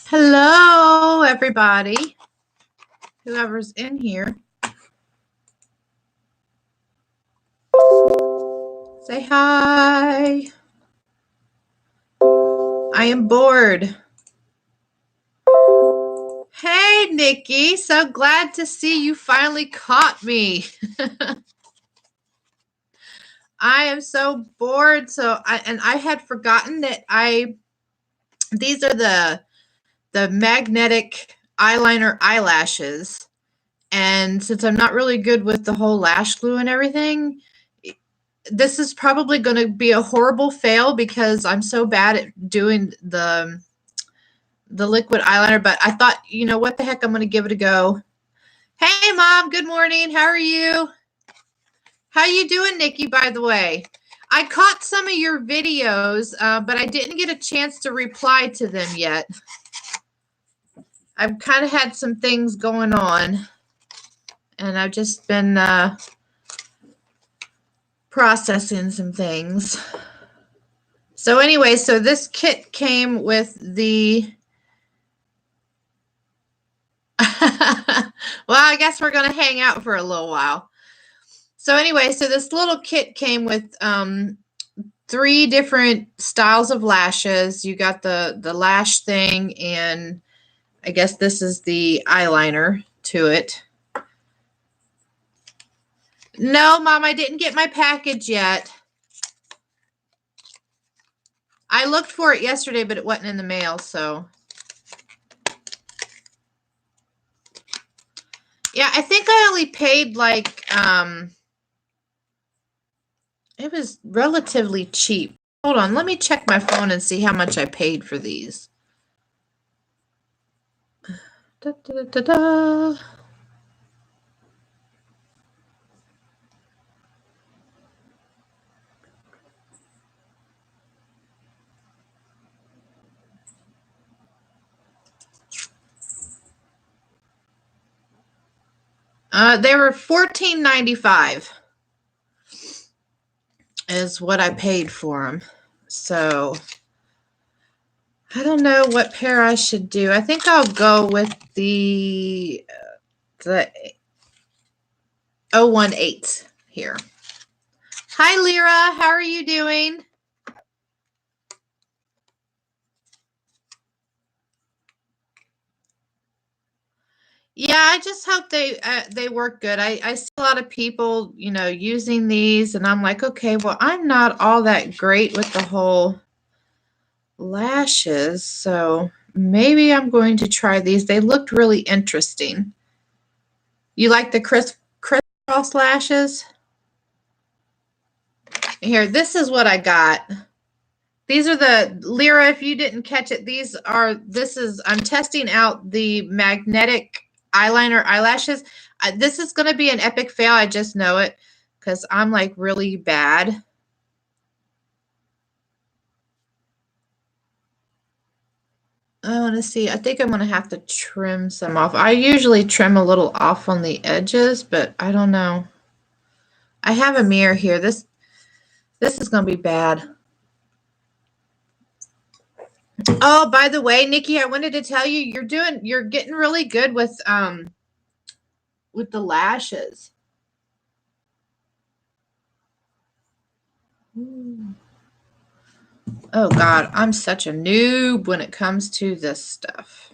Hello, everybody. Whoever's in here. Say hi. I am bored. Hey, Nikki. So glad to see you finally caught me. I am so bored. I had forgotten that these are the magnetic eyeliner eyelashes. And since I'm not really good with the whole lash glue and everything, this is probably going to be a horrible fail because I'm so bad at doing the liquid eyeliner. But I thought, you know, what the heck, I'm going to give it a go. Hey, Mom. Good morning. How are you? How you doing, Nikki, by the way? I caught some of your videos, but I didn't get a chance to reply to them yet. I've kind of had some things going on, and I've just been processing some things. So anyway, so this kit came with the well, I guess we're going to hang out for a little while. So anyway, so this little kit came with 3 different styles of lashes. You got the lash thing, and I guess this is the eyeliner to it. No, Mom, I didn't get my package yet. I looked for it yesterday, but it wasn't in the mail, so. Yeah, I think I only paid like, it was relatively cheap. Hold on, let me check my phone and see how much I paid for these. Da, da, da, da. They were $14.95 is what I paid for them. So I don't know what pair I should do. I think I'll go with the 018 here. Hi, Lyra. How are you doing? Yeah, I just hope they work good. I see a lot of people, you know, using these, and I'm like, okay, well, I'm not all that great with the whole lashes, so maybe I'm going to try these. They looked really interesting. You like the crisscross lashes? Here, this is what I got. These are the Lyra. If you didn't catch it, I'm testing out the magnetic eyeliner eyelashes. This is going to be an epic fail. I just know it because I'm like really bad. I want to see. I think I'm going to have to trim some off. I usually trim a little off on the edges, but I don't know. I have a mirror here. This is going to be bad. Oh, by the way, Nikki, I wanted to tell you you're getting really good with the lashes. Ooh. Oh God, I'm such a noob when it comes to this stuff.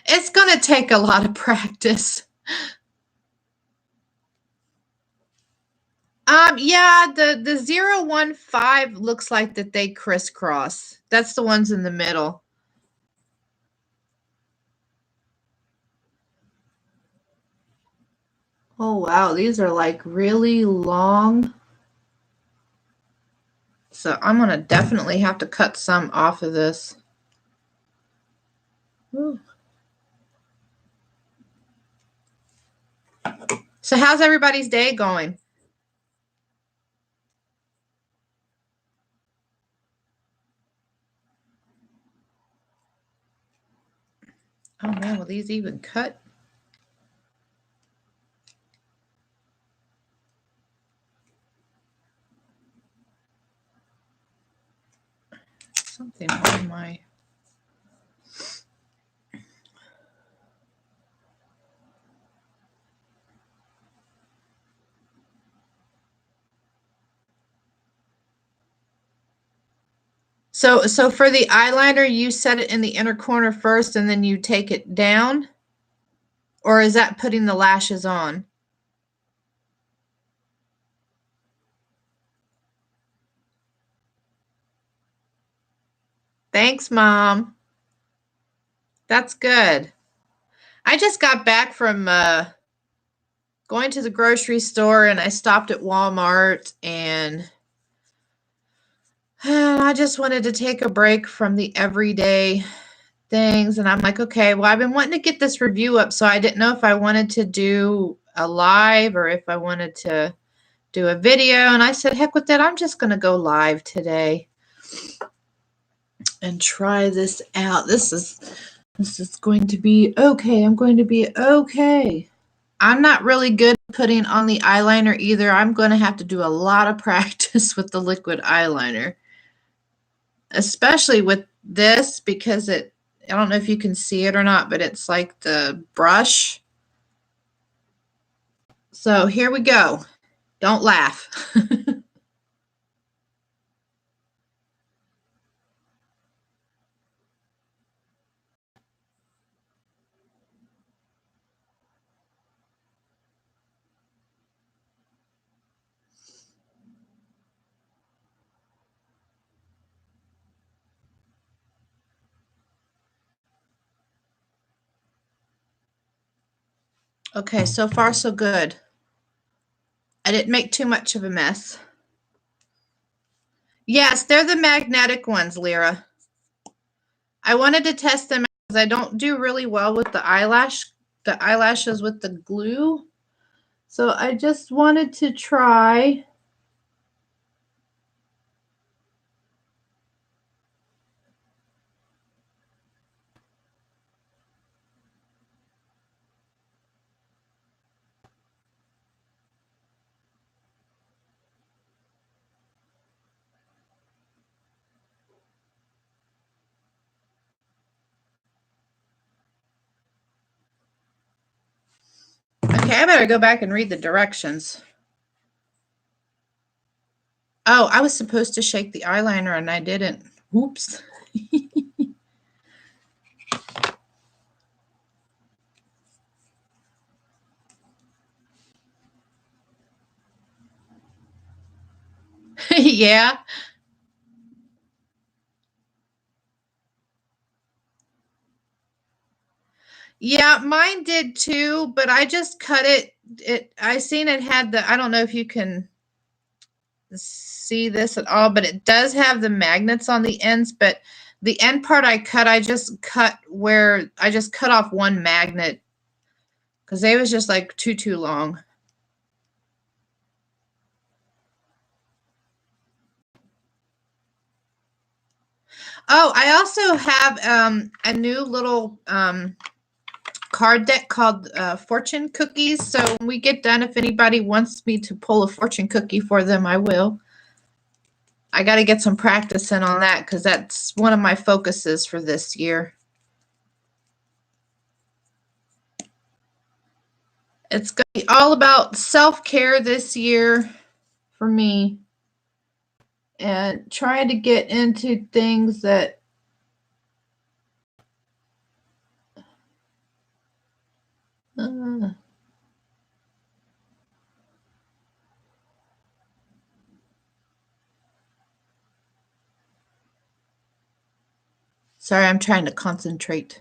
It's going to take a lot of practice. Yeah, the 015 looks like that they crisscross. That's the ones in the middle. Oh wow, these are like really long. So I'm going to definitely have to cut some off of this. Ooh. So how's everybody's day going? Oh man, will these even cut? something on my... So for the eyeliner, you set it in the inner corner first and then you take it down? Or is that putting the lashes on? Thanks, Mom. That's good. I just got back from going to the grocery store, and I stopped at Walmart, and I just wanted to take a break from the everyday things. And I'm like, okay, well, I've been wanting to get this review up, so I didn't know if I wanted to do a live or if I wanted to do a video. And I said, heck with that, I'm just going to go live today and try this out. This is going to be okay. I'm going to be okay. I'm not really good at putting on the eyeliner either. I'm going to have to do a lot of practice with the liquid eyeliner, especially with this, because I don't know if you can see it or not, but it's like the brush. So here we go. Don't laugh. Okay, so far so good. I didn't make too much of a mess. Yes, they're the magnetic ones, Lyra. I wanted to test them because I don't do really well with the eyelashes with the glue. So I just wanted to try. Okay, I better go back and read the directions. Oh, I was supposed to shake the eyeliner and I didn't. Oops. Yeah. Yeah, mine did too, but I just cut it. I seen it had the, I don't know if you can see this at all, but it does have the magnets on the ends, but the end part I just cut off one magnet because they was just like too long. Oh, I also have a new little card deck called Fortune Cookies. So when we get done, if anybody wants me to pull a fortune cookie for them, I will. I got to get some practice in on that because that's one of my focuses for this year. It's going to be all about self-care this year for me and trying to get into things that sorry, I'm trying to concentrate.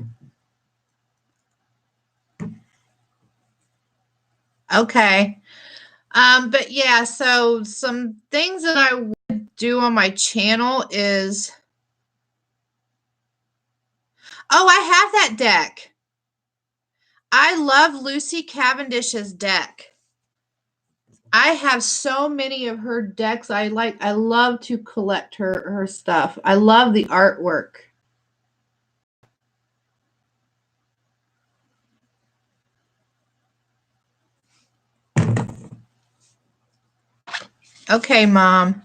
Okay. But yeah, so some things that I would do on my channel is, oh, I have that deck. I love Lucy Cavendish's deck. I have so many of her decks. I love to collect her stuff. I love the artwork. Okay, Mom.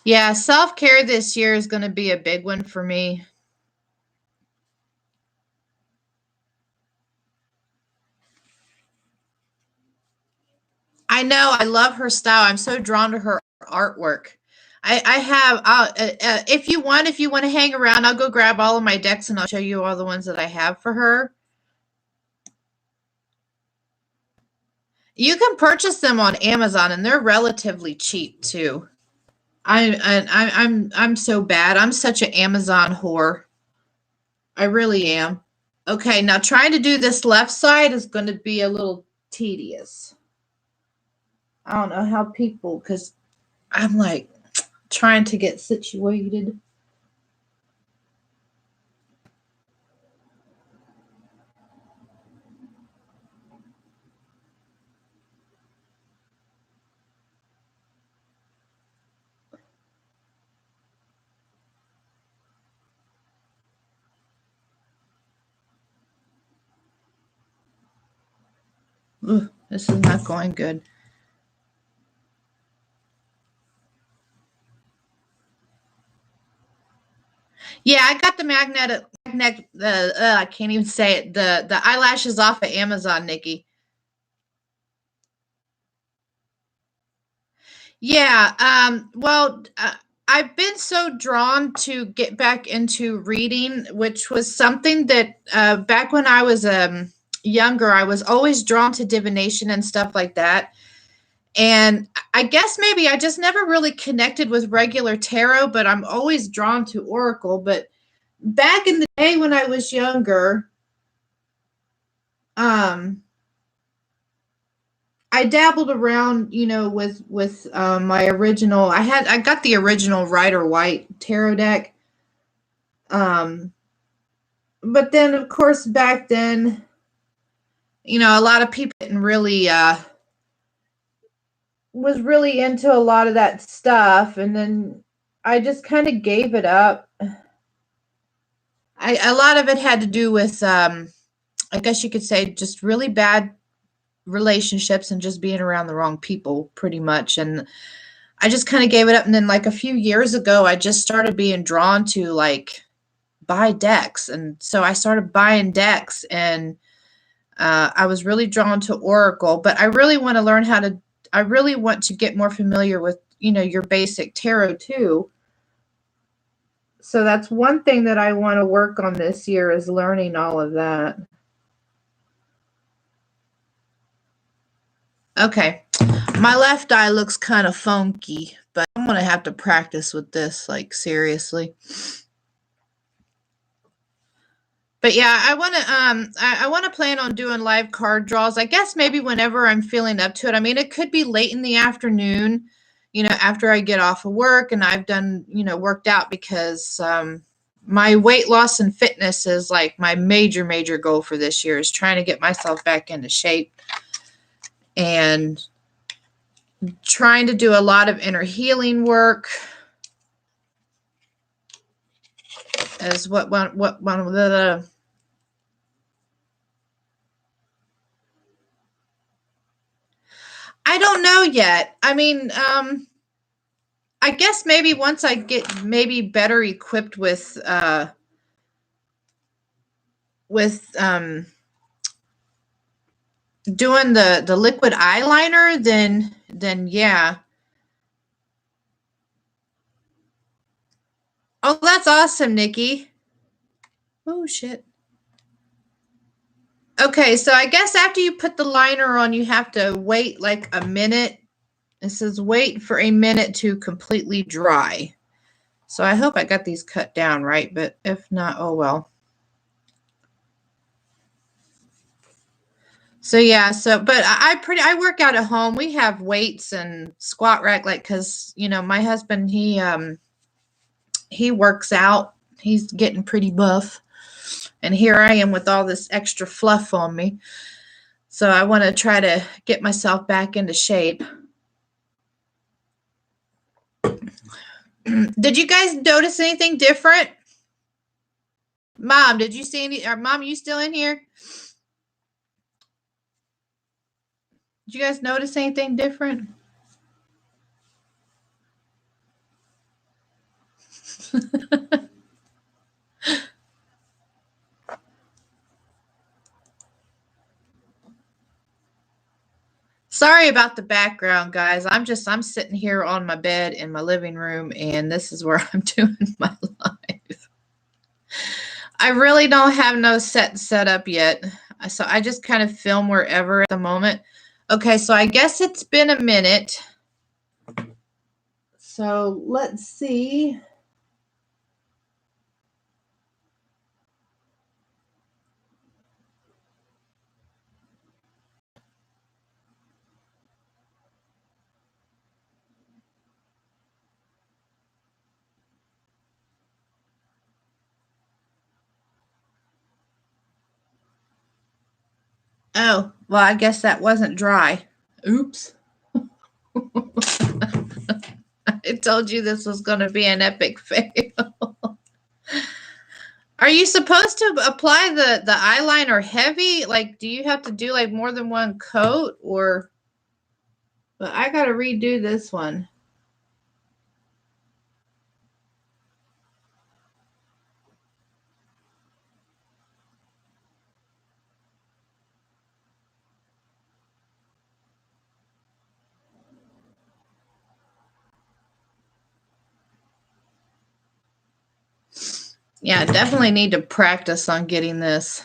Yeah, self-care this year is going to be a big one for me. I know. I love her style. I'm so drawn to her artwork. I have. If you want to hang around, I'll go grab all of my decks and I'll show you all the ones that I have for her. You can purchase them on Amazon, and they're relatively cheap too. I'm so bad. I'm such an Amazon whore. I really am. Okay, now trying to do this left side is going to be a little tedious. I don't know how people, because I'm like trying to get situated. Ugh, this is not going good. Yeah, I got the I can't even say it. The eyelashes off of Amazon, Nikki. Yeah. I've been so drawn to get back into reading, which was something that back when I was younger, I was always drawn to divination and stuff like that. And I guess maybe I just never really connected with regular tarot, but I'm always drawn to oracle. But back in the day when I was younger, um, I dabbled around, with my original. I got the original Rider White tarot deck. Um, but then of course back then, a lot of people didn't really was really into a lot of that stuff, and then I just kind of gave it up. A lot of it had to do with I guess you could say just really bad relationships and just being around the wrong people pretty much, and I just kind of gave it up. And then like a few years ago I just started being drawn to like buy decks, and so I started buying decks, and I was really drawn to oracle, but I really want to learn how to I really want to get more familiar with your basic tarot too. So that's one thing that I want to work on this year, is learning all of that. Okay. My left eye looks kind of funky, but I'm going to have to practice with this, like, seriously. But yeah, I want to plan on doing live card draws. I guess maybe whenever I'm feeling up to it. I mean, it could be late in the afternoon, after I get off of work and I've done, worked out, because my weight loss and fitness is like my major goal for this year, is trying to get myself back into shape, and trying to do a lot of inner healing work as what one of the I don't know yet. I mean, I guess maybe once I get maybe better equipped with doing the liquid eyeliner, then yeah. Oh, that's awesome, Nikki. Oh shit. Okay, so I guess after you put the liner on, you have to wait like a minute. It says wait for a minute to completely dry. So I hope I got these cut down right, but if not, oh well. So yeah, but I work out at home. We have weights and squat rack, like, cuz my husband, he works out. He's getting pretty buff. And here I am with all this extra fluff on me. So I want to try to get myself back into shape. Did you guys notice anything different? Mom, did you see any? Or Mom, you still in here? Did you guys notice anything different? Sorry about the background, guys. I'm sitting here on my bed in my living room, and this is where I'm doing my live. I really don't have no set up yet, so I just kind of film wherever at the moment. Okay, so I guess it's been a minute. So let's see. Oh, well, I guess that wasn't dry. Oops. I told you this was going to be an epic fail. Are you supposed to apply the eyeliner heavy? Like, do you have to do like more than one coat, or? But I got to redo this one. Yeah, definitely need to practice on getting this.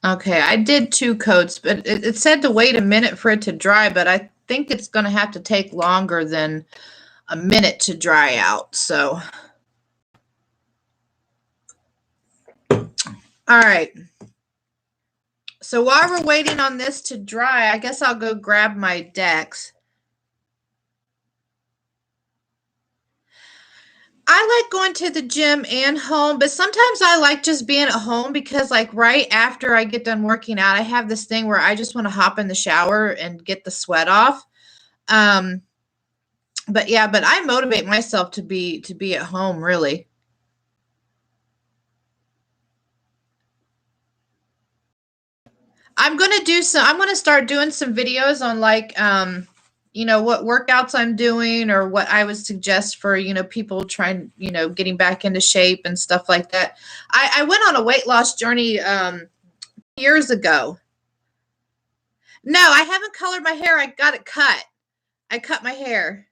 Okay, I did 2 coats, but it said to wait a minute for it to dry, but I think it's going to have to take longer than a minute to dry out. So, all right. So while we're waiting on this to dry, I guess I'll go grab my decks. I like going to the gym and home, but sometimes I like just being at home because, like, right after I get done working out, I have this thing where I just want to hop in the shower and get the sweat off. But yeah, but I motivate myself to be at home, really. I'm going to start doing some videos on, like, what workouts I'm doing or what I would suggest for, people trying, getting back into shape and stuff like that. I went on a weight loss journey years ago. No, I haven't colored my hair. I got it cut. I cut my hair.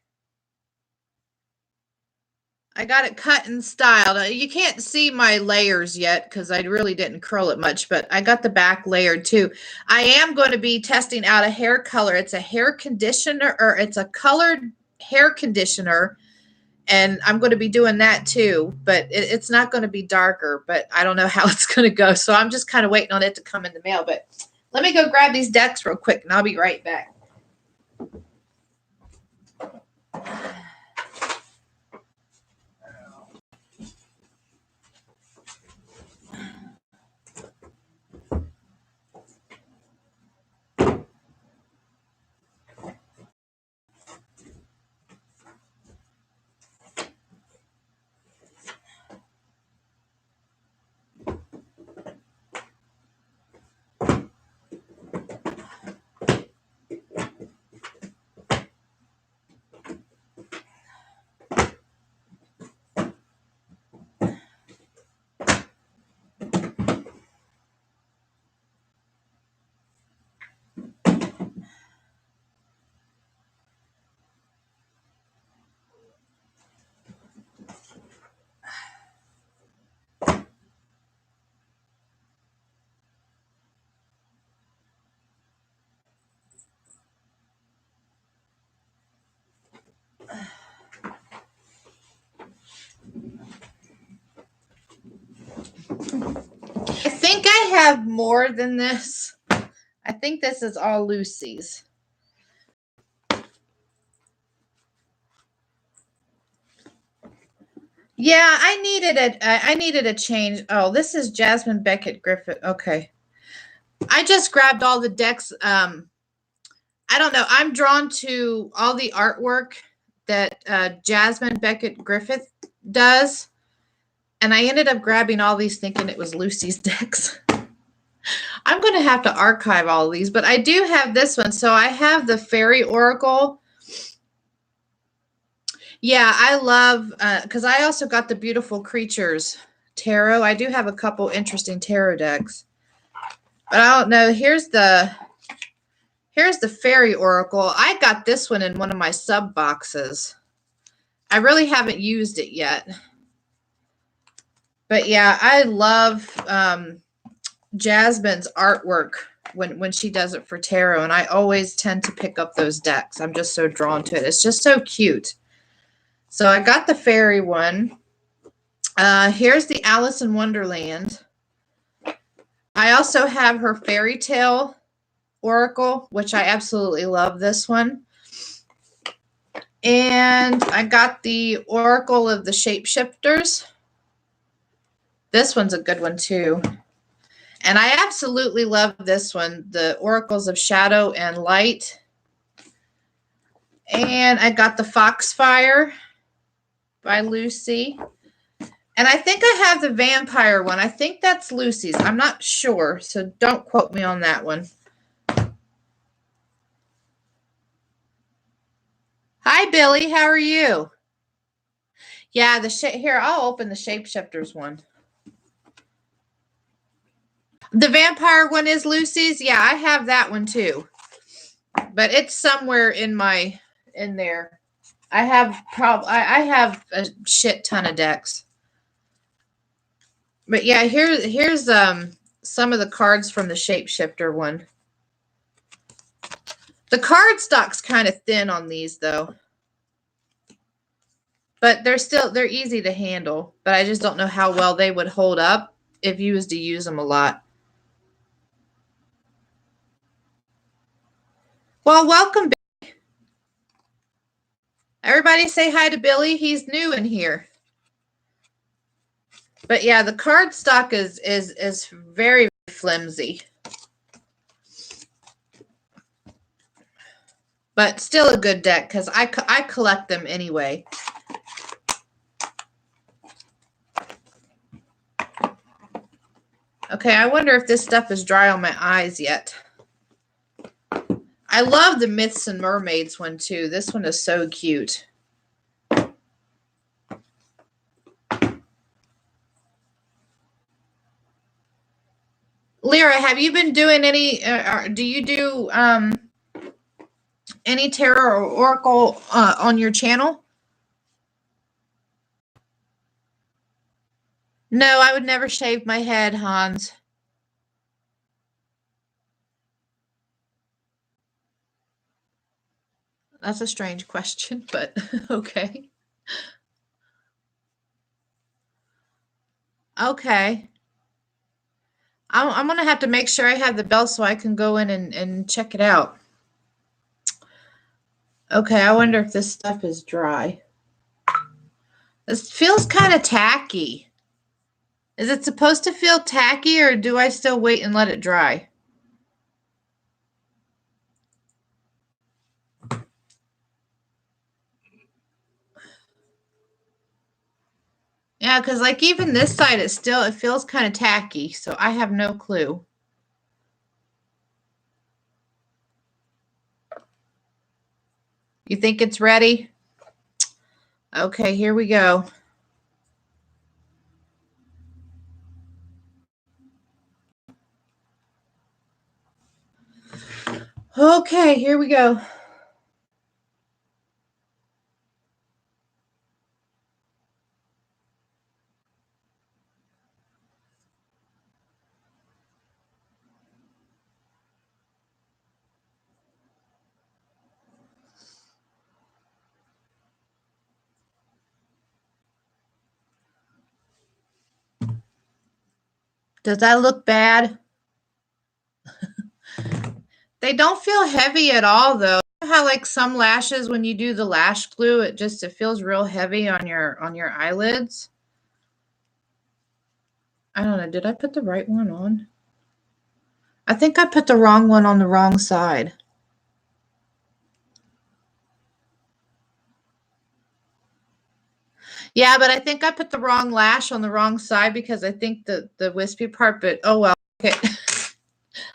I got it cut and styled. You can't see my layers yet because I really didn't curl it much, but I got the back layered too. I am going to be testing out a hair color. It's a hair conditioner, or it's a colored hair conditioner, and I'm going to be doing that too, but it's not going to be darker, but I don't know how it's going to go. So I'm just kind of waiting on it to come in the mail, but let me go grab these decks real quick and I'll be right back. I think I have more than this. I think this is all Lucy's. Yeah, I needed a change. Oh, this is Jasmine Beckett Griffith. Okay. I just grabbed all the decks. I don't know. I'm drawn to all the artwork that Jasmine Beckett Griffith does. And I ended up grabbing all these thinking it was Lucy's decks. I'm going to have to archive all of these, but I do have this one. So I have the Fairy Oracle. Yeah, I love, because I also got the Beautiful Creatures tarot. I do have a couple interesting tarot decks. But I don't know. Here's the Fairy Oracle. I got this one in one of my sub boxes. I really haven't used it yet. But yeah, I love Jasmine's artwork when she does it for tarot, and I always tend to pick up those decks. I'm just so drawn to it. It's just so cute. So I got the fairy one. Here's the Alice in Wonderland. I also have her fairy tale oracle, which I absolutely love this one. And I got the Oracle of the Shapeshifters. This one's a good one too. And I absolutely love this one, the Oracles of Shadow and Light. And I got the Foxfire by Lucy. And I think I have the vampire one. I think that's Lucy's. I'm not sure, so don't quote me on that one. Hi, Billy. How are you? Yeah, here, I'll open the Shapeshifters one. The vampire one is Lucy's. Yeah, I have that one too. But it's somewhere in there. I have a shit ton of decks. But yeah, here's some of the cards from the Shapeshifter one. The card stock's kind of thin on these though. But they're easy to handle, but I just don't know how well they would hold up if you was to use them a lot. Well, welcome, Billy. Everybody say hi to Billy. He's new in here. But yeah, the card stock is very flimsy. But still a good deck because I collect them anyway. Okay, I wonder if this stuff is dry on my eyes yet. I love the Myths and Mermaids one too. This one is so cute. Lyra, have you been doing any, do you do any tarot or oracle on your channel? No, I would never shave my head, Hans. That's a strange question, but okay. Okay. I'm going to have to make sure I have the bell so I can go in and check it out. Okay, I wonder if this stuff is dry. This feels kind of tacky. Is it supposed to feel tacky, or do I still wait and let it dry? Yeah, because like even this side, it feels kind of tacky, so I have no clue. You think it's ready? Okay, here we go. Okay, here we go. Does that look bad? They don't feel heavy at all, though. You know how like some lashes, when you do the lash glue, it feels real heavy on your eyelids. I don't know. Did I put the right one on? I think I put the wrong one on the wrong side. Yeah, but I think I put the wrong lash on the wrong side because I think the wispy part, but oh well. Okay.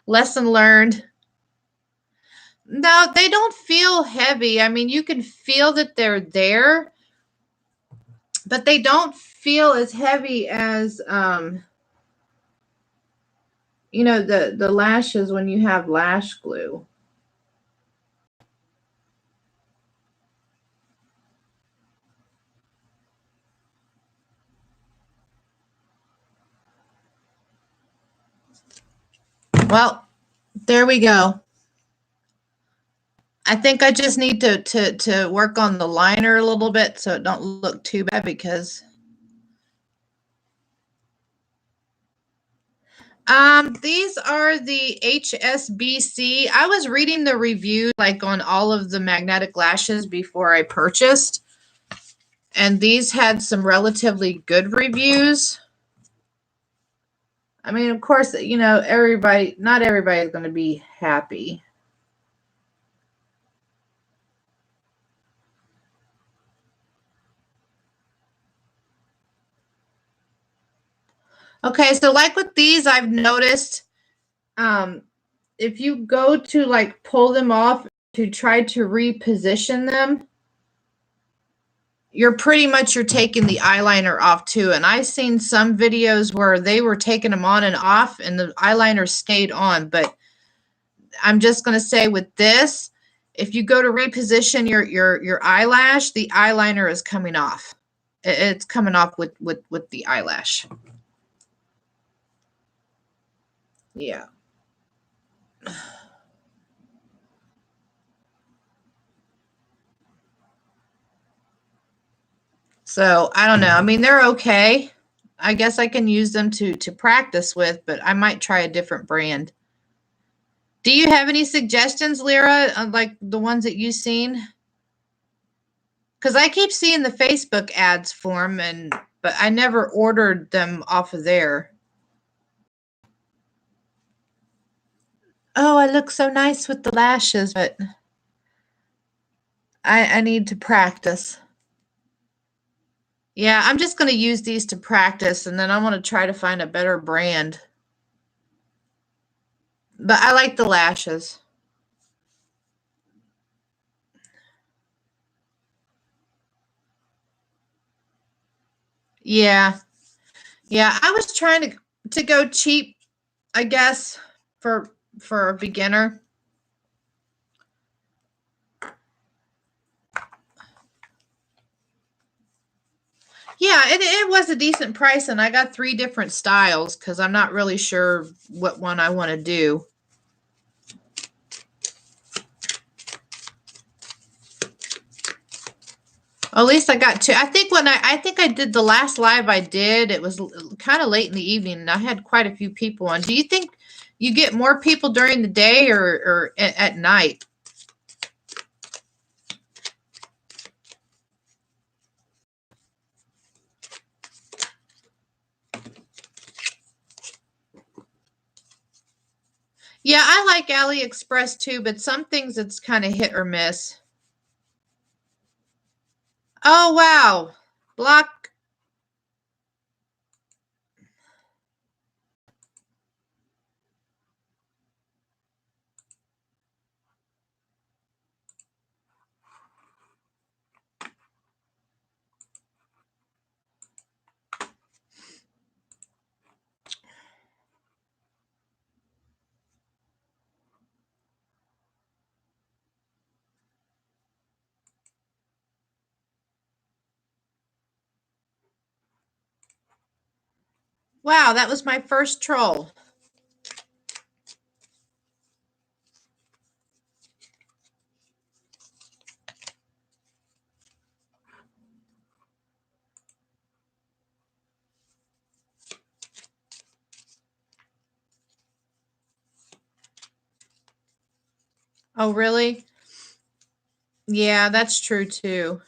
Lesson learned. No, they don't feel heavy. I mean, you can feel that they're there, but they don't feel as heavy as you know, the lashes when you have lash glue. Well, there we go. I think I just need to work on the liner a little bit so it don't look too bad because these are the HSBC. I was reading the review like on all of the magnetic lashes before I purchased, and these had some relatively good reviews. I mean, of course, you know, not everybody is going to be happy. Okay, so like with these, I've noticed if you go to like pull them off to try to reposition them, you're taking the eyeliner off too. And I've seen some videos where they were taking them on and off and the eyeliner stayed on. But I'm just going to say with this, if you go to reposition your eyelash, the eyeliner is coming off. It's coming off with the eyelash. Yeah. So I don't know. I mean, they're okay. I guess I can use them to practice with, but I might try a different brand. Do you have any suggestions, Lyra, like the ones that you've seen? Because I keep seeing the Facebook ads for them, but I never ordered them off of there. Oh, I look so nice with the lashes, but I need to practice. Yeah, I'm just going to use these to practice, and then I want to try to find a better brand. But I like the lashes. Yeah. Yeah, I was trying to go cheap, I guess, for a beginner. Yeah, it was a decent price, and I got 3 different styles because I'm not really sure what one I want to do. At least I got 2. I think I did the last live I did, it was kind of late in the evening, and I had quite a few people on. Do you think you get more people during the day or at night? Yeah, I like AliExpress too, but some things it's kind of hit or miss. Oh, wow. Block. Wow, that was my first troll. Oh, really? Yeah, that's true too.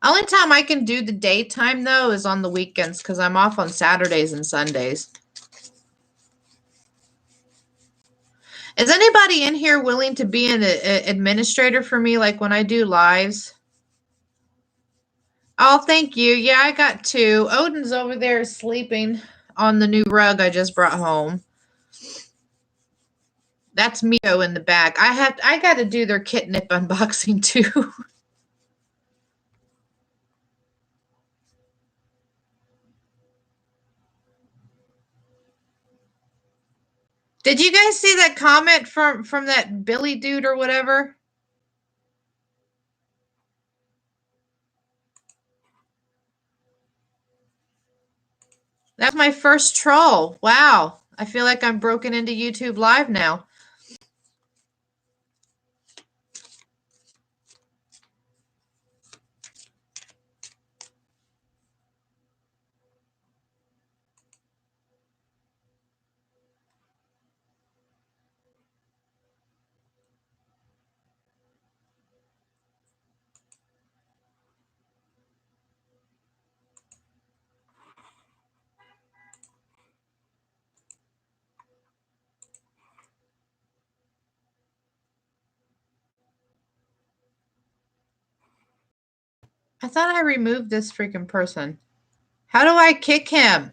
Only time I can do the daytime though is on the weekends because I'm off on Saturdays and Sundays. Is anybody in here willing to be an administrator for me, like when I do lives? Oh, thank you. Yeah, I got 2. Odin's over there sleeping on the new rug I just brought home. That's Mio in the back. I got to do their kit nip unboxing too. Did you guys see that comment from that Billy dude or whatever? That's my first troll. Wow. I feel like I'm broken into YouTube Live now. I thought I removed this freaking person. How do I kick him?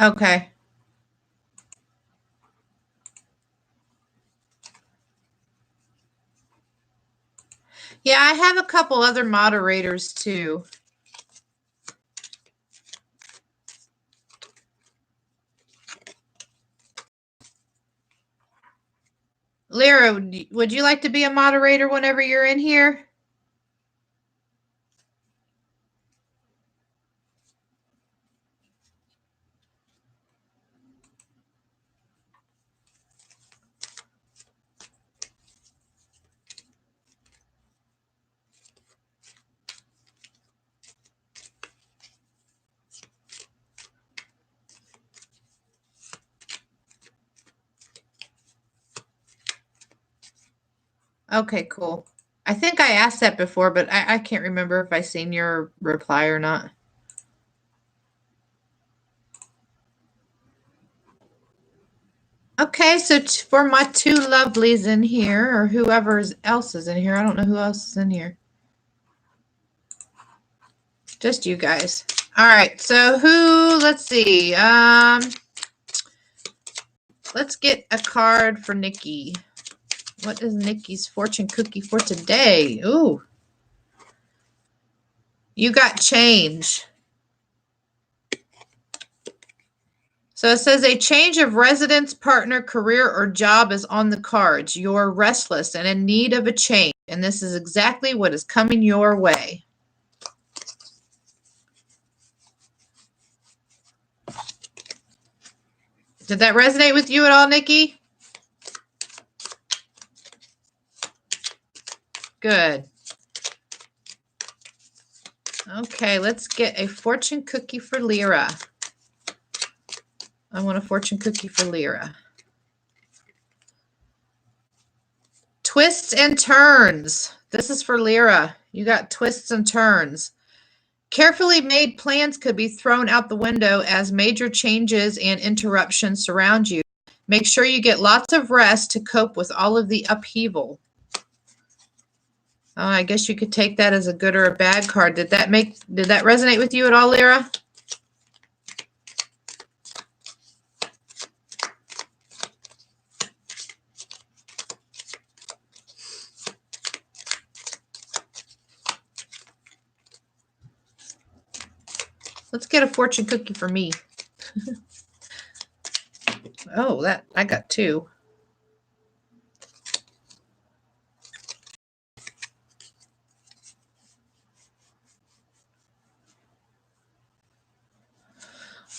Okay. Yeah, I have a couple other moderators too. Lyra, would you like to be a moderator whenever you're in here? Okay, cool. I think I asked that before, but I can't remember if I seen your reply or not. Okay, so for my two lovelies in here, or whoever else is in here, I don't know who else is in here. Just you guys. All right, so let's see. Let's get a card for Nikki. What is Nikki's fortune cookie for today? Ooh. You got change. So it says a change of residence, partner, career, or job is on the cards. You're restless and in need of a change, and this is exactly what is coming your way. Did that resonate with you at all, Nikki? Good. Okay, let's get a fortune cookie for Lyra. I want a fortune cookie for Lyra. Twists and turns. This is for Lyra. You got twists and turns. Carefully made plans could be thrown out the window as major changes and interruptions surround you. Make sure you get lots of rest to cope with all of the upheaval. Oh, I guess you could take that as a good or a bad card. Did that resonate with you at all, Lyra? Let's get a fortune cookie for me. Oh, I got two.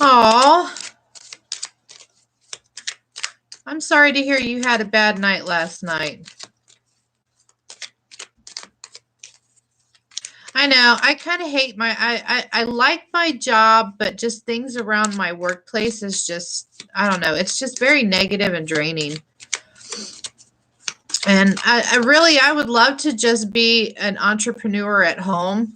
Aw. I'm sorry to hear you had a bad night last night. I know. I kind of hate I like my job, but just things around my workplace is just, I don't know. It's just very negative and draining. And I would love to just be an entrepreneur at home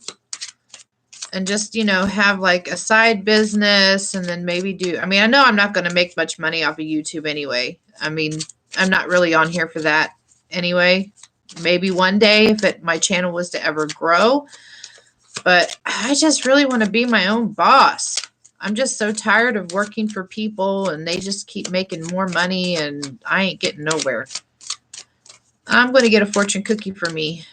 and just, have like a side business and then maybe I mean, I know I'm not going to make much money off of YouTube anyway. I mean, I'm not really on here for that anyway. Maybe one day if my channel was to ever grow, but I just really want to be my own boss. I'm just so tired of working for people and they just keep making more money and I ain't getting nowhere. I'm going to get a fortune cookie for me.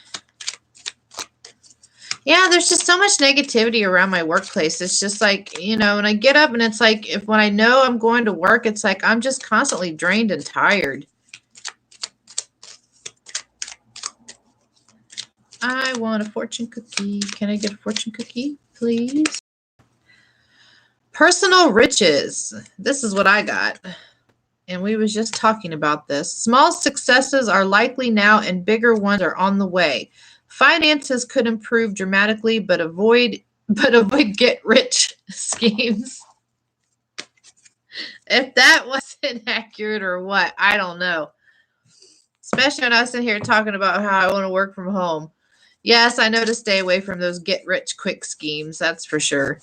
Yeah, there's just so much negativity around my workplace. It's just like, when I get up and it's like, when I know I'm going to work, it's like I'm just constantly drained and tired. I want a fortune cookie. Can I get a fortune cookie, please? Personal riches. This is what I got. And we was just talking about this. Small successes are likely now and bigger ones are on the way. Finances could improve dramatically, but avoid get rich schemes. If that wasn't accurate or what, I don't know. Especially when I was sitting here talking about how I want to work from home. Yes, I know to stay away from those get rich quick schemes. That's for sure.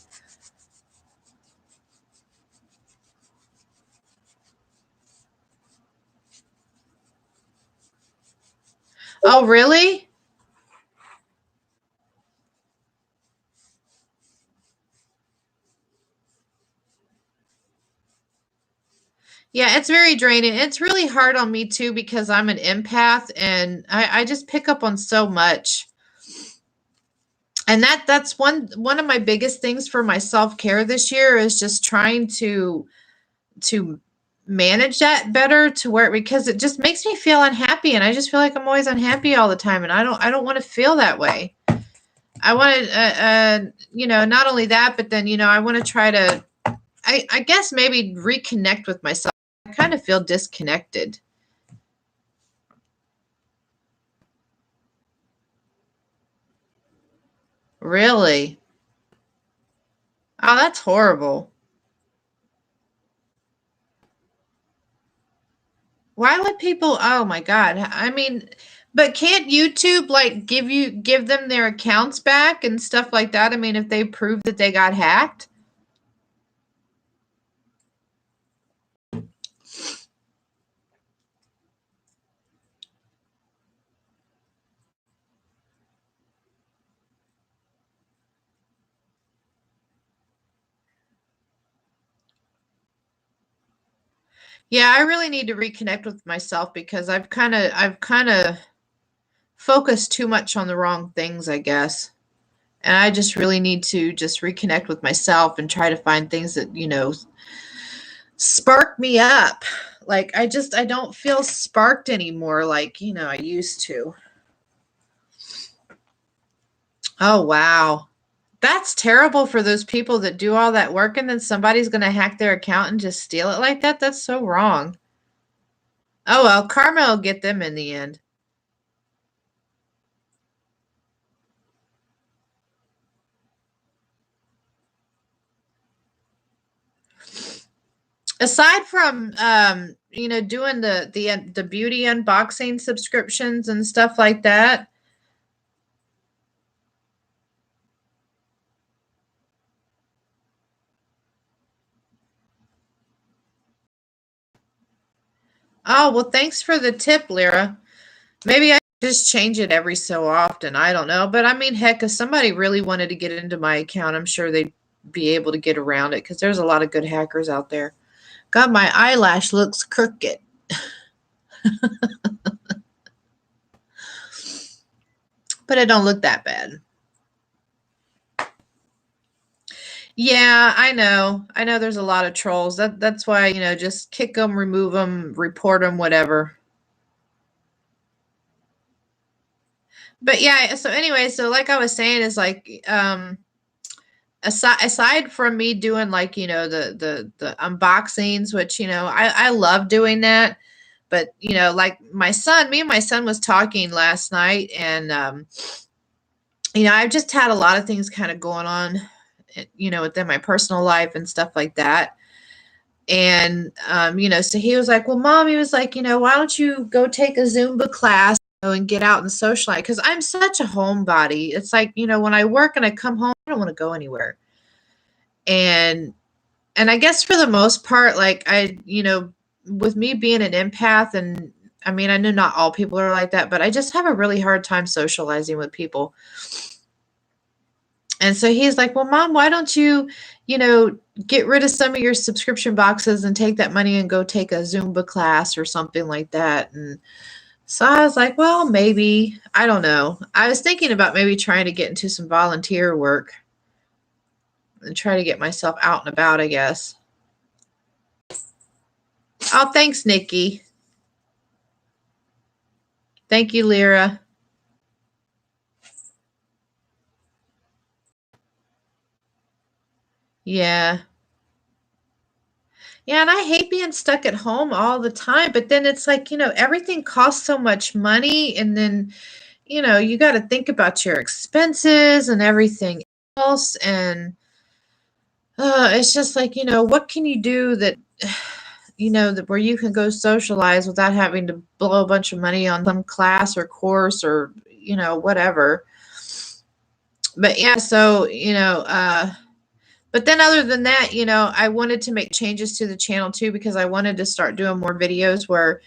Oh, really? Yeah, it's very draining. It's really hard on me too because I'm an empath and I just pick up on so much. And that's one of my biggest things for my self-care this year is just trying to manage that better to where because it just makes me feel unhappy and I just feel like I'm always unhappy all the time and I don't want to feel that way. I want to not only that but then I want to try to I guess maybe reconnect with myself. I kind of feel disconnected. Really? Oh, that's horrible. Why would people oh my god. I mean, but can't YouTube like give them their accounts back and stuff like that? I mean, if they prove that they got hacked? Yeah, I really need to reconnect with myself because I've kind of focused too much on the wrong things, I guess. And I just really need to just reconnect with myself and try to find things that, spark me up. Like I don't feel sparked anymore like, I used to. Oh, wow. That's terrible for those people that do all that work and then somebody's going to hack their account and just steal it like that. That's so wrong. Oh, well, karma will get them in the end. Aside from doing the beauty unboxing subscriptions and stuff like that. Oh, well, thanks for the tip, Lyra. Maybe I just change it every so often. I don't know. But I mean, heck, if somebody really wanted to get into my account, I'm sure they'd be able to get around it because there's a lot of good hackers out there. God, my eyelash looks crooked. But it don't look that bad. Yeah, I know. I know there's a lot of trolls. That's why, just kick them, remove them, report them, whatever. But yeah, so anyway, so like I was saying is like aside from me doing like, the unboxings, which, I love doing that. But, like me and my son was talking last night and I've just had a lot of things kind of going on, within my personal life and stuff like that. And, so he was like, well, Mom, he was like, why don't you go take a Zumba class, and get out and socialize? Because I'm such a homebody. It's like, when I work and I come home, I don't want to go anywhere. And I guess for the most part, like with me being an empath, and I mean, I know not all people are like that, but I just have a really hard time socializing with people. And so he's like, well, Mom, why don't you, get rid of some of your subscription boxes and take that money and go take a Zumba class or something like that. And so I was like, well, maybe. I don't know. I was thinking about maybe trying to get into some volunteer work and try to get myself out and about, I guess. Oh, thanks, Nikki. Thank you, Lyra. Yeah. Yeah, and I hate being stuck at home all the time, but then it's like, everything costs so much money, and then, you got to think about your expenses and everything else, and it's just like, what can you do that, that where you can go socialize without having to blow a bunch of money on some class or course or, whatever. But yeah, so, but then other than that, I wanted to make changes to the channel too, because I wanted to start doing more videos where,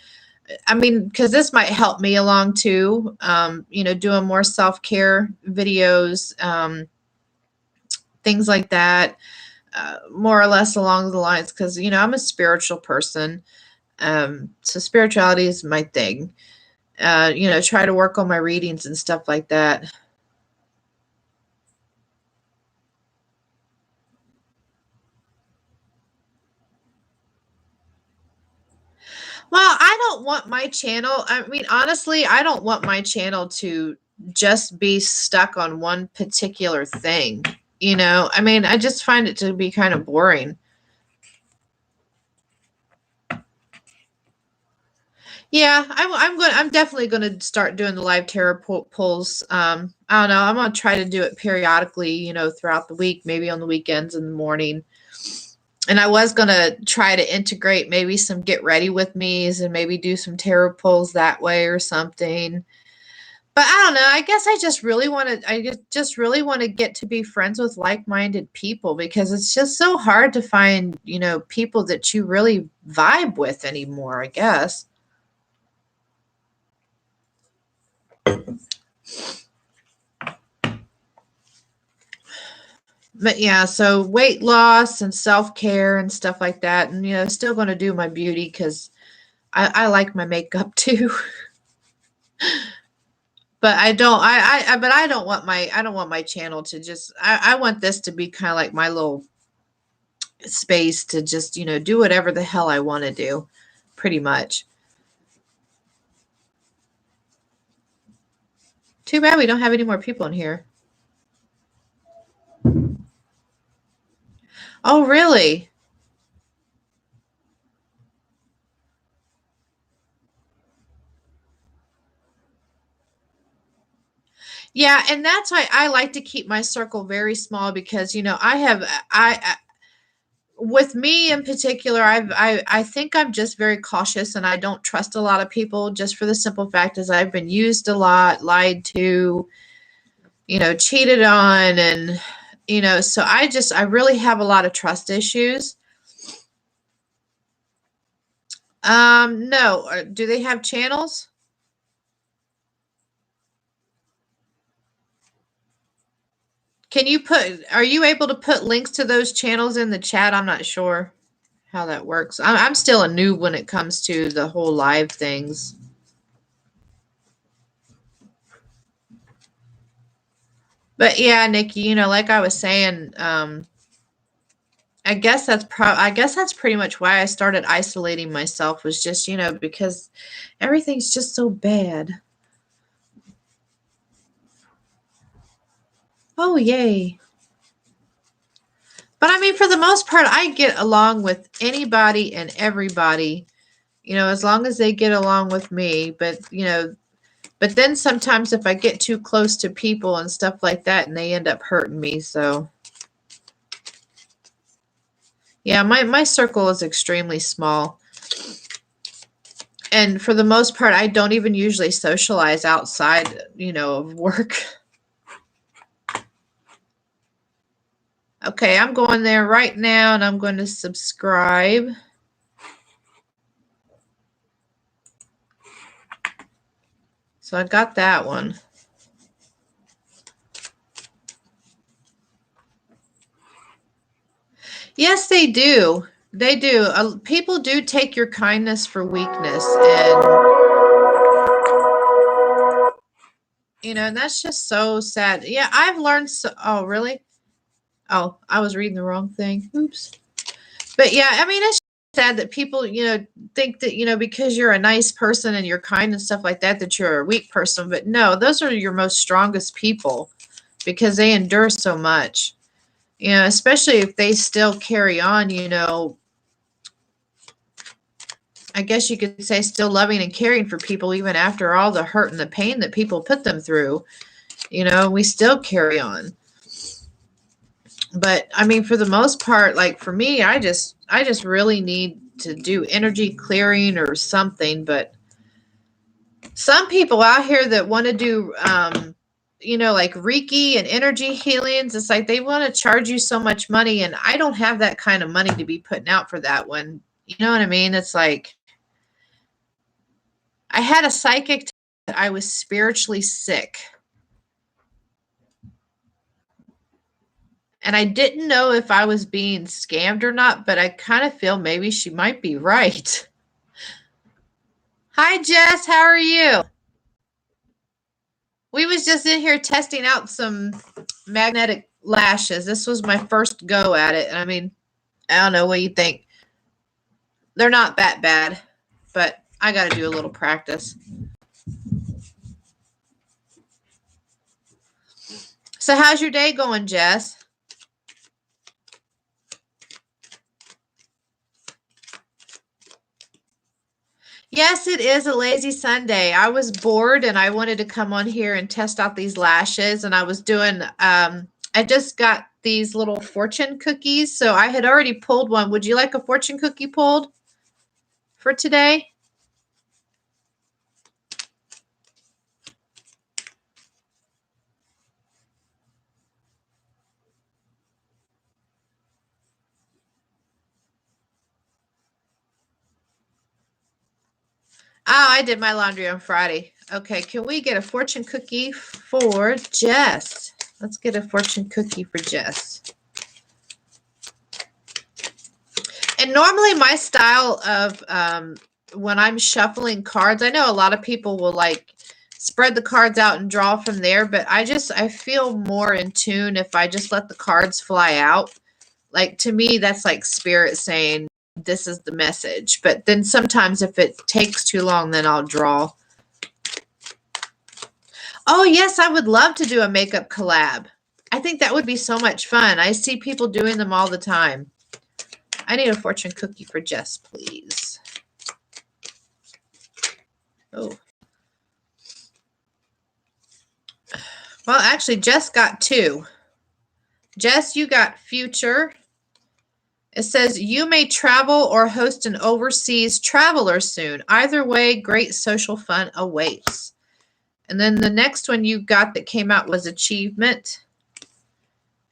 I mean, because this might help me along too, doing more self-care videos, things like that, more or less along the lines, because, I'm a spiritual person. So spirituality is my thing. Try to work on my readings and stuff like that. Well, I don't want my channel, I mean, honestly, I don't want my channel to just be stuck on one particular thing. I mean, I just find it to be kind of boring. Yeah, I'm definitely going to start doing the live tarot pulls. I don't know. I'm going to try to do it periodically, throughout the week, maybe on the weekends in the morning. And I was going to try to integrate maybe some get ready with me's and maybe do some tarot pulls that way or something. But I don't know. I guess I just really want to get to be friends with like-minded people, because it's just so hard to find, people that you really vibe with anymore, I guess. But yeah, so weight loss and self-care and stuff like that. And, still going to do my beauty, because I like my makeup too. But I don't want my channel to just, I want this to be kind of like my little space to just, do whatever the hell I want to do, pretty much. Too bad we don't have any more people in here. Oh, really? Yeah, and that's why I like to keep my circle very small, because, I with me in particular, I think I'm just very cautious, and I don't trust a lot of people, just for the simple fact is I've been used a lot, lied to, cheated on, and, so I really have a lot of trust issues. No. Do they have channels? Are you able to put links to those channels in the chat? I'm not sure how that works. I'm still a noob when it comes to the whole live things. But yeah, Nikki, like I was saying, I guess that's pretty much why I started isolating myself, was just, because everything's just so bad. Oh, yay. But I mean, for the most part, I get along with anybody and everybody, as long as they get along with me. But then sometimes if I get too close to people and stuff like that, and they end up hurting me, so Yeah, my circle is extremely small. And for the most part, I don't even usually socialize outside, of work. Okay, I'm going there right now and I'm going to subscribe. So I got that one. Yes, they do. They do. People do take your kindness for weakness, and that's just so sad. Yeah, I've learned oh, really? Oh, I was reading the wrong thing. Oops. But yeah, I mean, it's sad that people, think that, because you're a nice person and you're kind and stuff like that, that you're a weak person. But no, those are your most strongest people because they endure so much. Especially if they still carry on, I guess you could say still loving and caring for people even after all the hurt and the pain that people put them through. We still carry on. But I mean, for the most part, like for me, I just really need to do energy clearing or something. But some people out here that want to do, like Reiki and energy healings, it's like they want to charge you so much money, and I don't have that kind of money to be putting out for that one. You know what I mean? It's like I had a psychic that I was spiritually sick. And I didn't know if I was being scammed or not, but I kind of feel maybe she might be right. Hi, Jess. How are you? We was just in here testing out some magnetic lashes. This was my first go at it. And I mean, I don't know what you think. They're not that bad, but I got to do a little practice. So how's your day going, Jess? Yes, it is a lazy Sunday. I was bored and I wanted to come on here and test out these lashes. And I was doing, I just got these little fortune cookies. So I had already pulled one. Would you like a fortune cookie pulled for today? Oh, I did my laundry on Friday. Okay, can we get a fortune cookie for Jess? Let's get a fortune cookie for Jess. And normally my style of when I'm shuffling cards, I know a lot of people will like spread the cards out and draw from there, but I feel more in tune if I just let the cards fly out. Like to me, that's like spirit saying this is the message. But then sometimes if it takes too long, then I'll draw. Oh, yes, I would love to do a makeup collab. I think that would be so much fun. I see people doing them all the time. I need a fortune cookie for Jess, please. Oh. Well, actually, Jess got two. Jess, you got future. It says you may travel or host an overseas traveler soon. Either way, great social fun awaits. And then the next one you got that came out was achievement.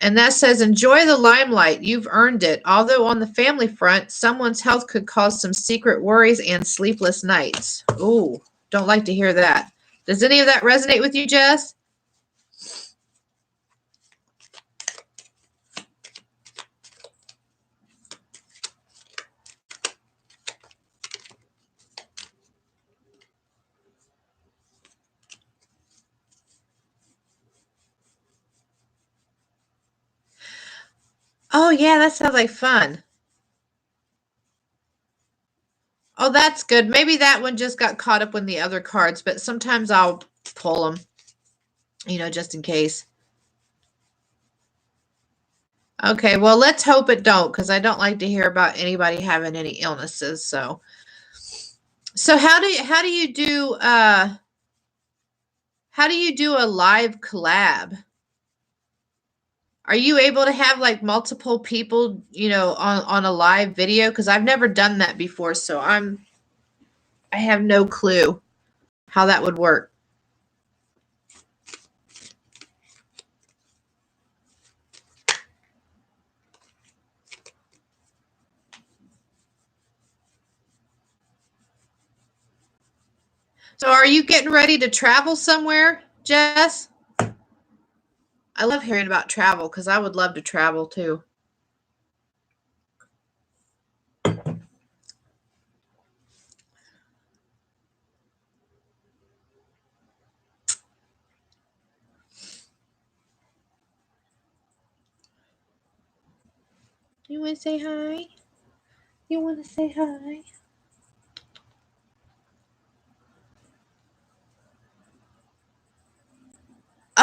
And that says, enjoy the limelight. You've earned it. Although on the family front, someone's health could cause some secret worries and sleepless nights. Ooh, don't like to hear that. Does any of that resonate with you, Jess? Oh, yeah, that sounds like fun. Oh, that's good. Maybe that one just got caught up in the other cards, but sometimes I'll pull them, just in case. Okay, well, let's hope it don't, because I don't like to hear about anybody having any illnesses. So how do you do a live collab? Are you able to have like multiple people, on a live video? Because I've never done that before, so I have no clue how that would work. So are you getting ready to travel somewhere, Jess? I love hearing about travel because I would love to travel too. You want to say hi? You want to say hi?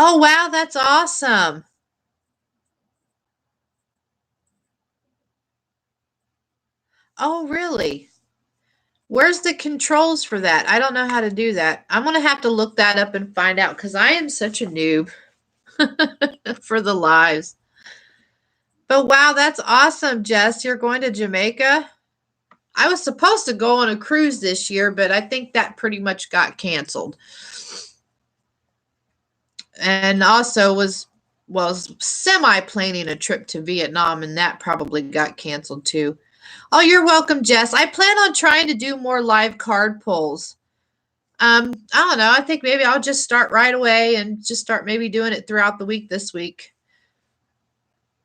Oh, wow, that's awesome. Oh, really? Where's the controls for that? I don't know how to do that. I'm going to have to look that up and find out because I am such a noob for the lives. But wow, that's awesome, Jess. You're going to Jamaica? I was supposed to go on a cruise this year, but I think that pretty much got canceled. And also was semi planning a trip to Vietnam, and that probably got canceled too. Oh, you're welcome, Jess. I plan on trying to do more live card pulls. I don't know. I think maybe I'll just start right away and just start maybe doing it throughout the week this week.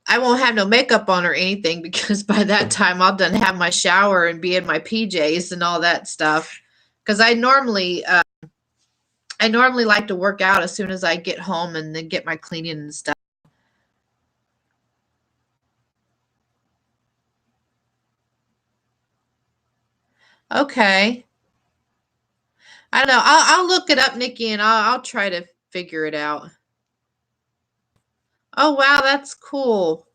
I won't have no makeup on or anything because by that time I'll done have my shower and be in my PJs and all that stuff. Because I normally like to work out as soon as I get home and then get my cleaning and stuff. Okay. I don't know. I'll look it up, Nikki, and I'll try to figure it out. Oh wow, that's cool.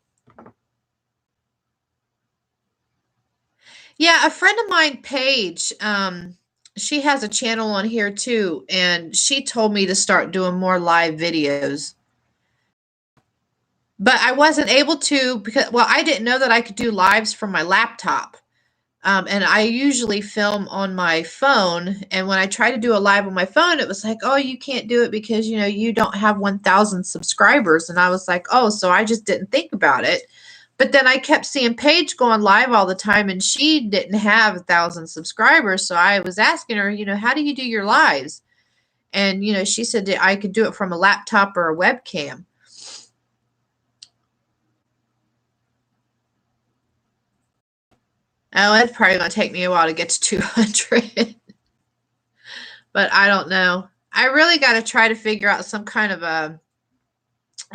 Yeah, a friend of mine, Paige, she has a channel on here too, and she told me to start doing more live videos. But I wasn't able to because, well, I didn't know that I could do lives from my laptop. And I usually film on my phone. And when I try to do a live on my phone, it was like, oh, you can't do it because, you don't have 1,000 subscribers. And I was like, oh, so I just didn't think about it. But then I kept seeing Paige going live all the time, and she didn't have 1,000 subscribers. So I was asking her, how do you do your lives? And, she said that I could do it from a laptop or a webcam. Oh, it's probably going to take me a while to get to 200. But I don't know. I really got to try to figure out some kind of a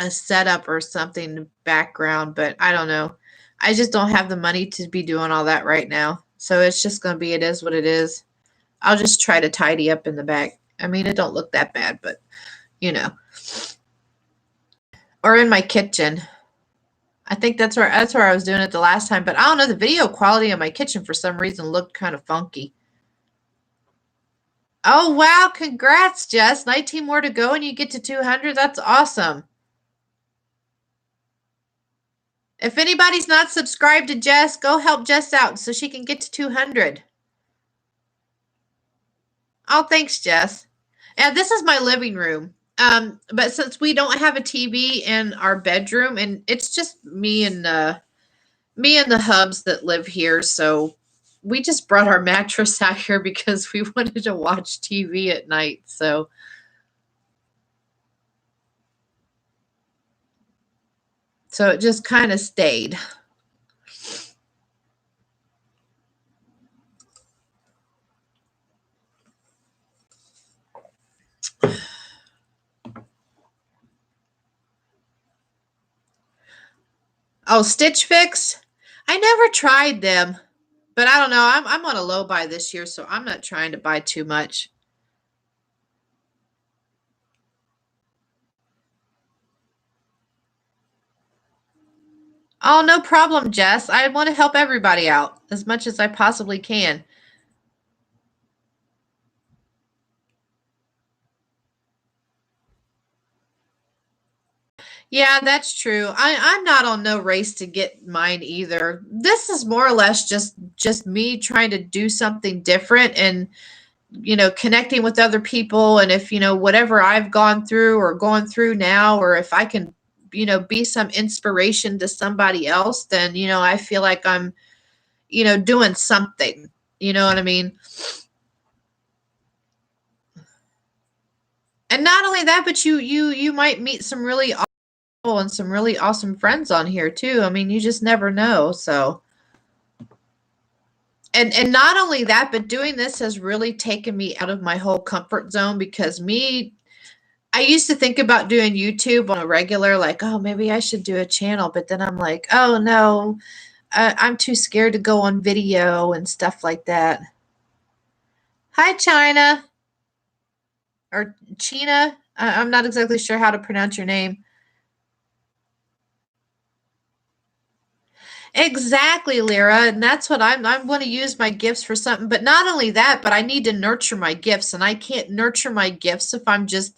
setup or something background, but I don't know. I just don't have the money to be doing all that right now. So it's just going to be, it is what it is. I'll just try to tidy up in the back. I mean, it don't look that bad, but you know. Or in my kitchen. I think that's where I was doing it the last time, but I don't know, the video quality of my kitchen for some reason looked kind of funky. Oh wow, congrats, Jess. 19 more to go and you get to 200. That's awesome. If anybody's not subscribed to Jess, go help Jess out so she can get to 200. Oh, thanks, Jess. And this is my living room. But since we don't have a TV in our bedroom, and it's just me and the hubs that live here, so we just brought our mattress out here because we wanted to watch TV at night. So it just kind of stayed. Oh, Stitch Fix? I never tried them, but I don't know. I'm on a low buy this year, so I'm not trying to buy too much. Oh, no problem, Jess. I want to help everybody out as much as I possibly can. Yeah, that's true. I'm not on no race to get mine either. This is more or less just me trying to do something different and connecting with other people, and if whatever I've gone through or going through now, or if I can be some inspiration to somebody else, then I feel like I'm doing something. You know what I mean? And not only that, but you might meet some really awesome and some really awesome friends on here too. I mean, you just never know. So, and not only that, but doing this has really taken me out of my whole comfort zone, because I used to think about doing YouTube on a regular, like, oh, maybe I should do a channel, but then I'm like, oh no, I'm too scared to go on video and stuff like that. Hi, China, or China. I'm not exactly sure how to pronounce your name. Exactly, Lyra, and that's what I want to use my gifts for something. But not only that, but I need to nurture my gifts, and I can't nurture my gifts if I'm just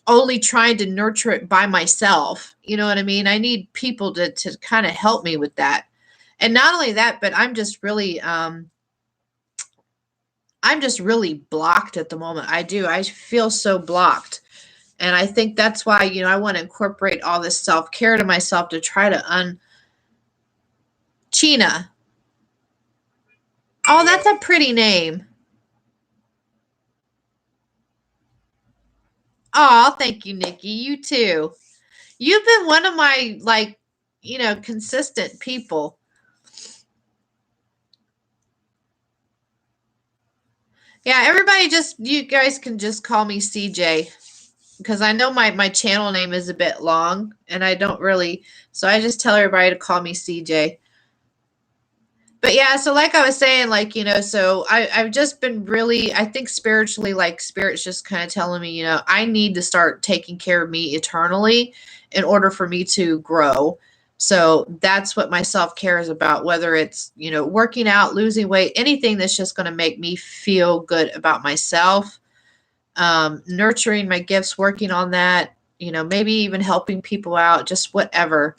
only trying to nurture it by myself. You know what I mean? I need people to kind of help me with that. And not only that, but I'm just really blocked at the moment. I feel so blocked. And I think that's why, I want to incorporate all this self-care to myself to try to China. Oh, that's a pretty name. Oh, thank you, Nikki. You too. You've been one of my consistent people. Yeah, everybody you guys can just call me CJ, because I know my channel name is a bit long and I don't really, so I just tell everybody to call me CJ. But yeah, so like I was saying, so I've just been really, I think spiritually, like spirit's just kind of telling me, I need to start taking care of me eternally in order for me to grow. So that's what my self-care is about, whether it's, working out, losing weight, anything that's just going to make me feel good about myself, nurturing my gifts, working on that, maybe even helping people out, just whatever.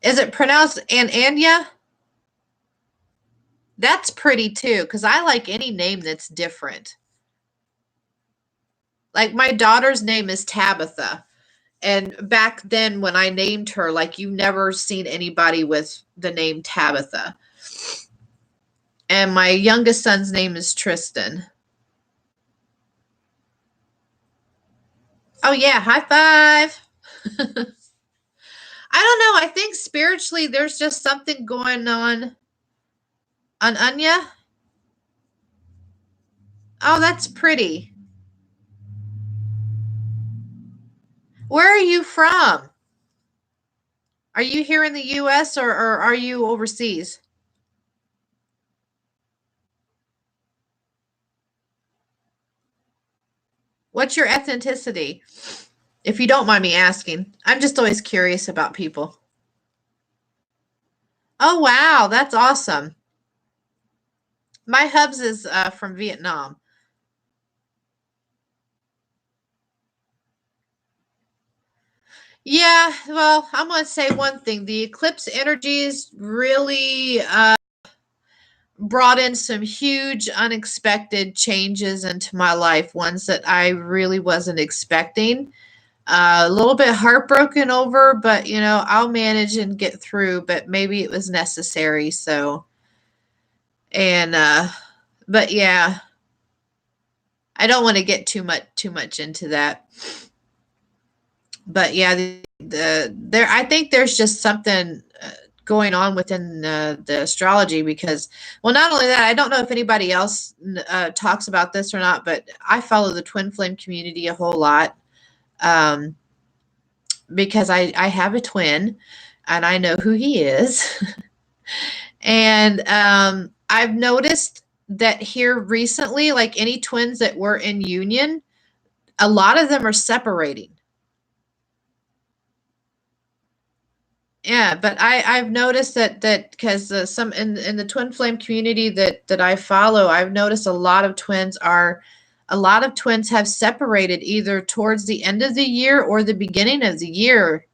Is it pronounced Anya? That's pretty too, because I like any name that's different. Like my daughter's name is Tabitha. And back then when I named her, like you never seen anybody with the name Tabitha. And my youngest son's name is Tristan. Oh yeah, high five. I don't know. I think spiritually there's just something going on Anya. Oh, that's pretty. Where are you from? Are you here in the US, or are you overseas? What's your ethnicity? If you don't mind me asking. I'm just always curious about people. Oh, wow. That's awesome. My hubs is from Vietnam. Yeah, well, I'm going to say one thing. The eclipse energies really brought in some huge unexpected changes into my life, ones that I really wasn't expecting. A little bit heartbroken over, but I'll manage and get through, but maybe it was necessary. So, and but yeah, I don't want to get too much into that. But yeah, there I think there's just something going on within the astrology, because, well, not only that, I don't know if anybody else talks about this or not, but I follow the twin flame community a whole lot, um, because I have a twin and I know who he is. And I've noticed that here recently, like any twins that were in union, a lot of them are separating. Yeah, but I've noticed that because some in the twin flame community that I follow, I've noticed a lot of twins have separated either towards the end of the year or the beginning of the year.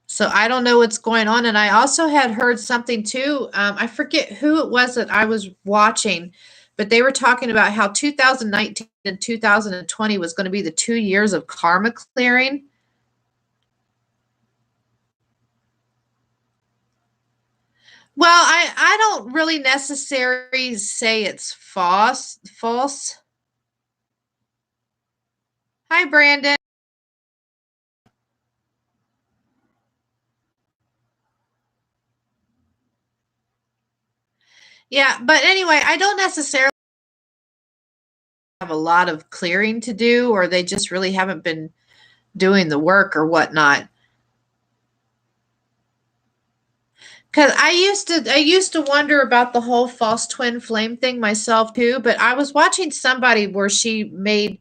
So I don't know what's going on. And I also had heard something too. I forget who it was that I was watching, but they were talking about how 2019 and 2020 was going to be the 2 years of karma clearing. Well, I don't really necessarily say it's false. False. Hi, Brandon. Yeah, but anyway, I don't necessarily have a lot of clearing to do, or they just really haven't been doing the work or whatnot. Because I used to wonder about the whole false twin flame thing myself too. But I was watching somebody where she made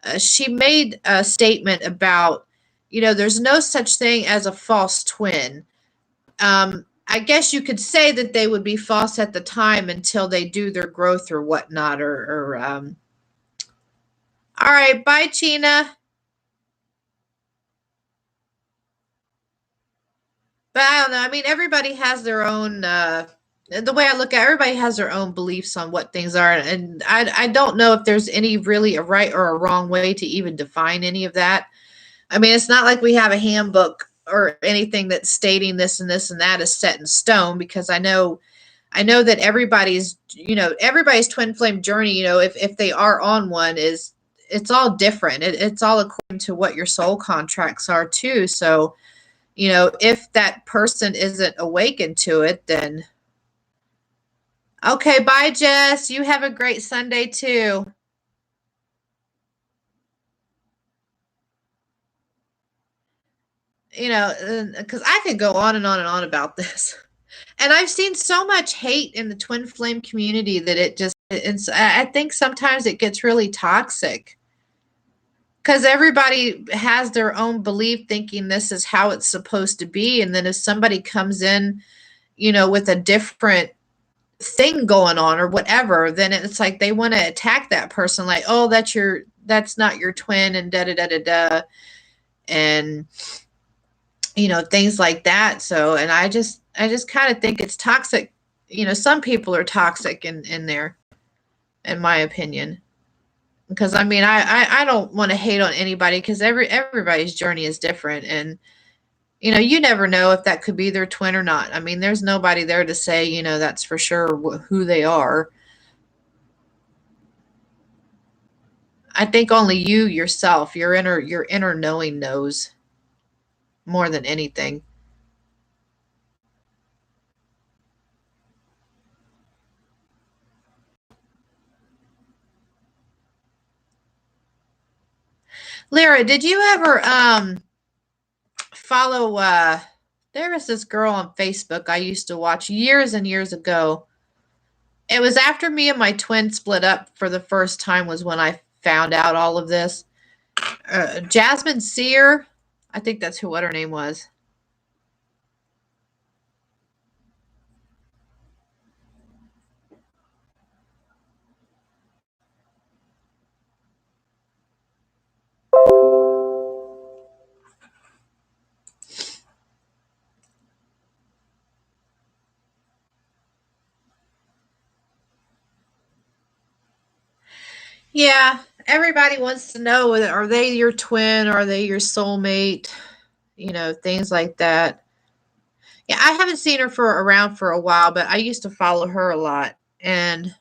a statement about, there's no such thing as a false twin. I guess you could say that they would be false at the time until they do their growth or whatnot. All right, bye, China. But I don't know. I mean, everybody has their own. The way I look at it, everybody has their own beliefs on what things are, and I don't know if there's any really a right or a wrong way to even define any of that. I mean, it's not like we have a handbook or anything that's stating this and this and that is set in stone, because I know that everybody's twin flame journey, if they are on one, is it's all different. It's all according to what your soul contracts are too. So, if that person isn't awakened to it, then okay, bye, Jess. You have a great Sunday too. Because I could go on and on and on about this. And I've seen so much hate in the twin flame community that I think sometimes it gets really toxic, because everybody has their own belief thinking this is how it's supposed to be. And then if somebody comes in, with a different thing going on or whatever, then it's like they want to attack that person, like, oh, that's not your twin, and da da da da da, and things like that. So, and I just kind of think it's toxic. Some people are toxic in there, in my opinion. Because I mean, I don't want to hate on anybody, because everybody's journey is different, and you never know if that could be their twin or not. I mean, there's nobody there to say, that's for sure who they are. I think only you yourself, your inner knowing knows more than anything. Lyra, did you ever follow there was this girl on Facebook I used to watch years and years ago. It was after me and my twin split up for the first time, was when I found out all of this. Jasmine Sear, I think that's what her name was. Yeah, everybody wants to know, are they your twin? Are they your soulmate? Things like that. Yeah, I haven't seen her for around for a while, but I used to follow her a lot. And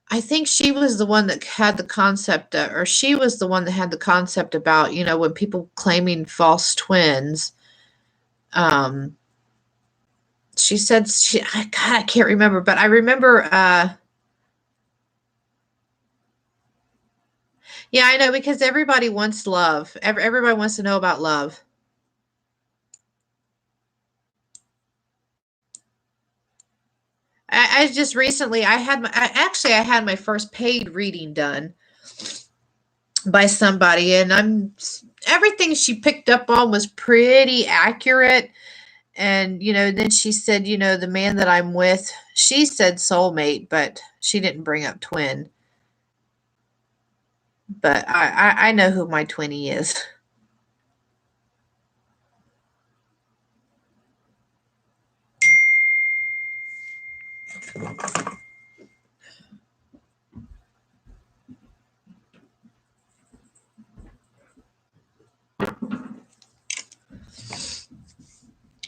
I think she was the one that had the concept, or she was the one that had the concept about, when people claiming false twins. Um, she said, God, I can't remember, but I remember, yeah, I know, because everybody wants love. Everybody wants to know about love. I just recently, I had my first paid reading done by somebody, and everything she picked up on was pretty accurate. And, then she said, the man that I'm with, she said soulmate, but she didn't bring up twin. But I know who my twinnie is.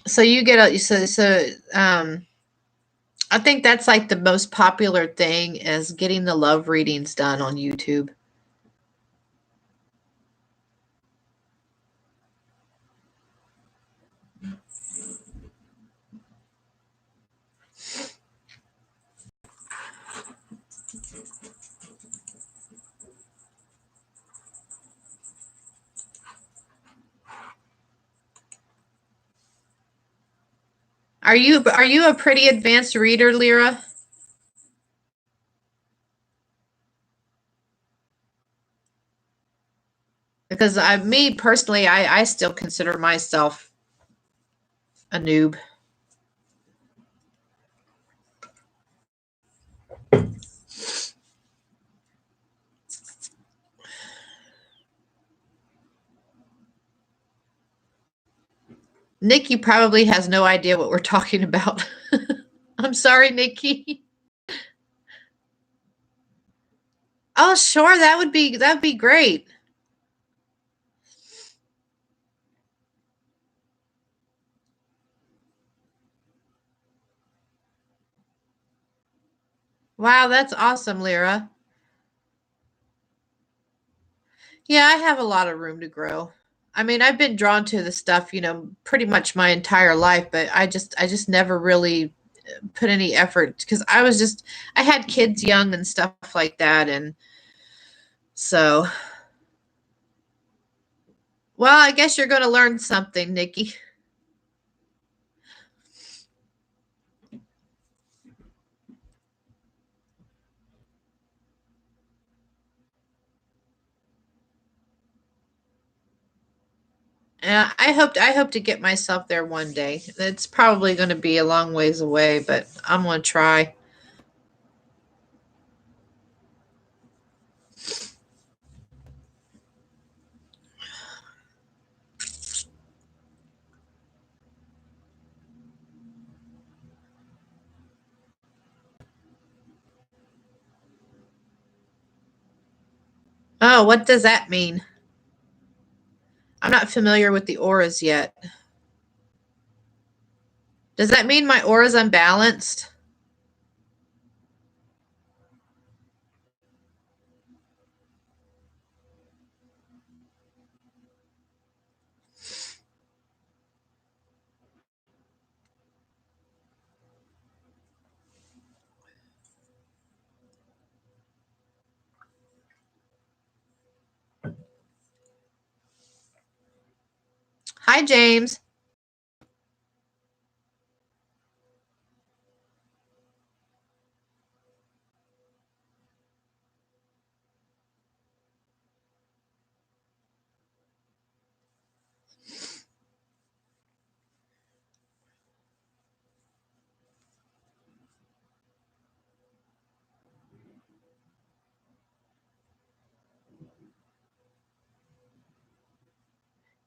So you get a I think that's like the most popular thing is getting the love readings done on YouTube. Are you a pretty advanced reader, Lyra? Because me personally, I still consider myself a noob. Nikki probably has no idea what we're talking about. I'm sorry, Nikki. Oh, sure, that'd be great. Wow, that's awesome, Lyra. Yeah, I have a lot of room to grow. I mean, I've been drawn to the stuff, pretty much my entire life, but I just never really put any effort because I had kids young and stuff like that, and so, well, I guess you're going to learn something, Nikki. I hope to get myself there one day. It's probably going to be a long ways away, but I'm going to try. Oh, what does that mean? I'm not familiar with the auras yet. Does that mean my aura's unbalanced? Hi, James.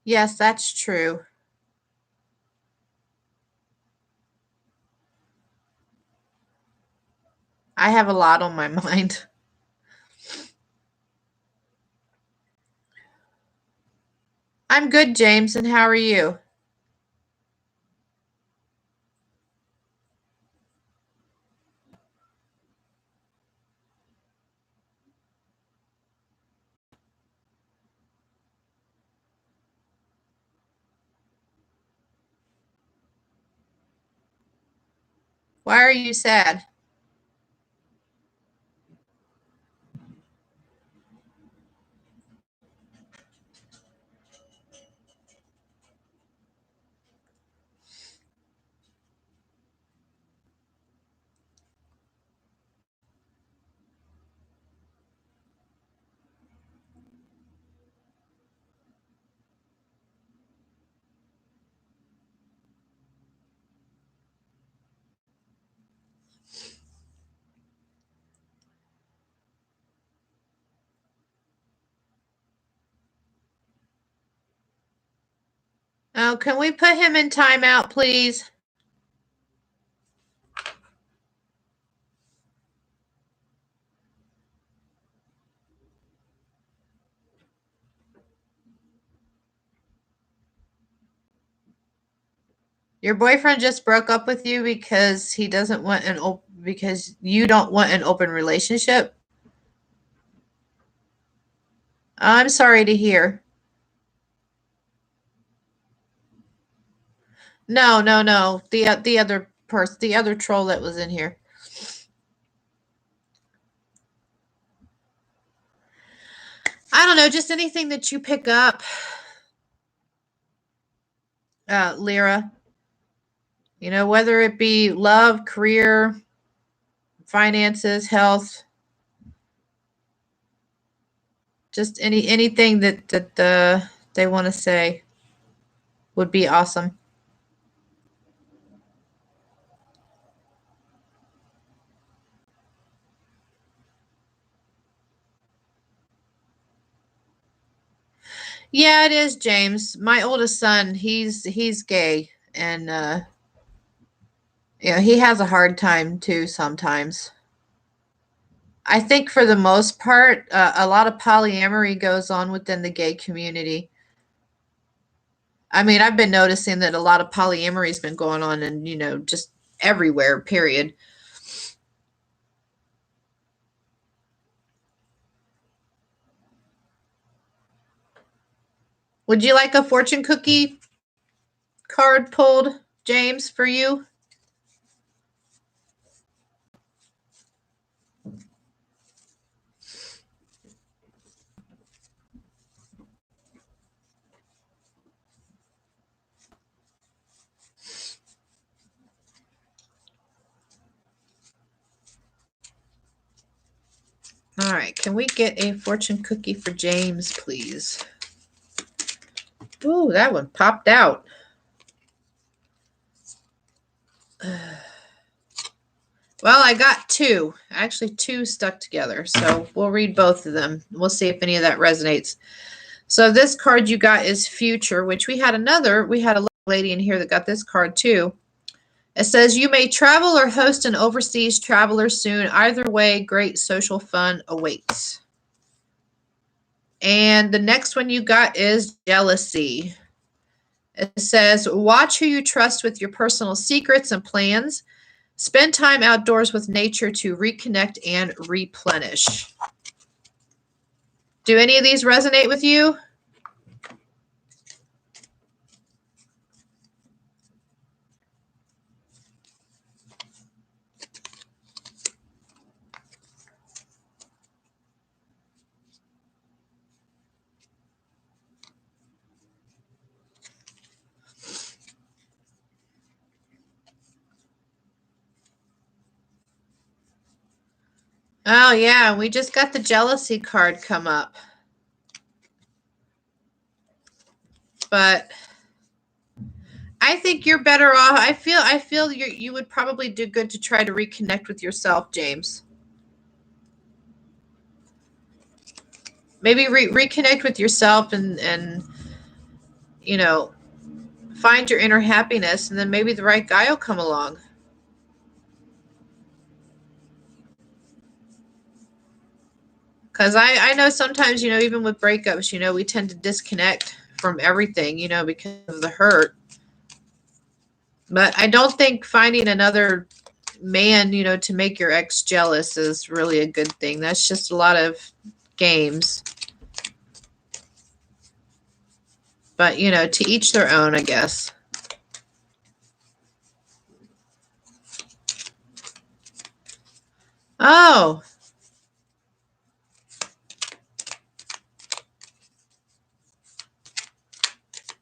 Yes, that's true. I have a lot on my mind. I'm good, James, and how are you? Why are you sad? Oh, can we put him in timeout, please? Your boyfriend just broke up with you because he doesn't want because you don't want an open relationship? I'm sorry to hear. No, no, no. The other person, the other troll that was in here. I don't know, just anything that you pick up, Lyra. You know, whether it be love, career, finances, health, just anything that they want to say would be awesome. Yeah, it is, James. My oldest son, he's gay, and you know, he has a hard time too sometimes. I think for the most part, a lot of polyamory goes on within the gay community. I mean, I've been noticing that a lot of polyamory has been going on, and you know, just everywhere. Period. Would you like a fortune cookie card pulled, James, for you? All right, can we get a fortune cookie for James, please? Ooh, that one popped out. Well, I got two. Actually, two stuck together. So we'll read both of them. We'll see if any of that resonates. So this card you got is Future, which we had a lady in here that got this card too. It says, you may travel or host an overseas traveler soon. Either way, great social fun awaits. And the next one you got is Jealousy. It says, watch who you trust with your personal secrets and plans. Spend time outdoors with nature to reconnect and replenish. Do any of these resonate with you? Oh, yeah. We just got the jealousy card come up. But I think you're better off. I feel you would probably do good to try to reconnect with yourself, James. Maybe reconnect with yourself and you know, find your inner happiness, and then maybe the right guy will come along. Because I know sometimes, you know, even with breakups, you know, we tend to disconnect from everything, you know, because of the hurt. But I don't think finding another man, you know, to make your ex jealous is really a good thing. That's just a lot of games. But, you know, to each their own, I guess. Oh,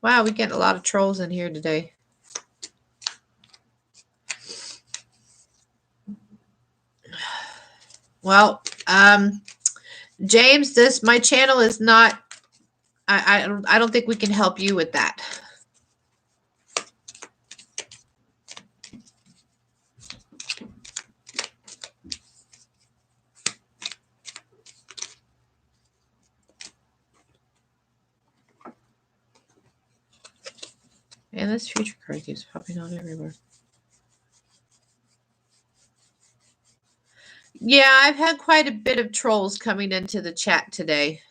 wow, we get a lot of trolls in here today. Well, James, this my channel is not. I don't think we can help you with that. And this future card keeps popping on everywhere. Yeah, I've had quite a bit of trolls coming into the chat today.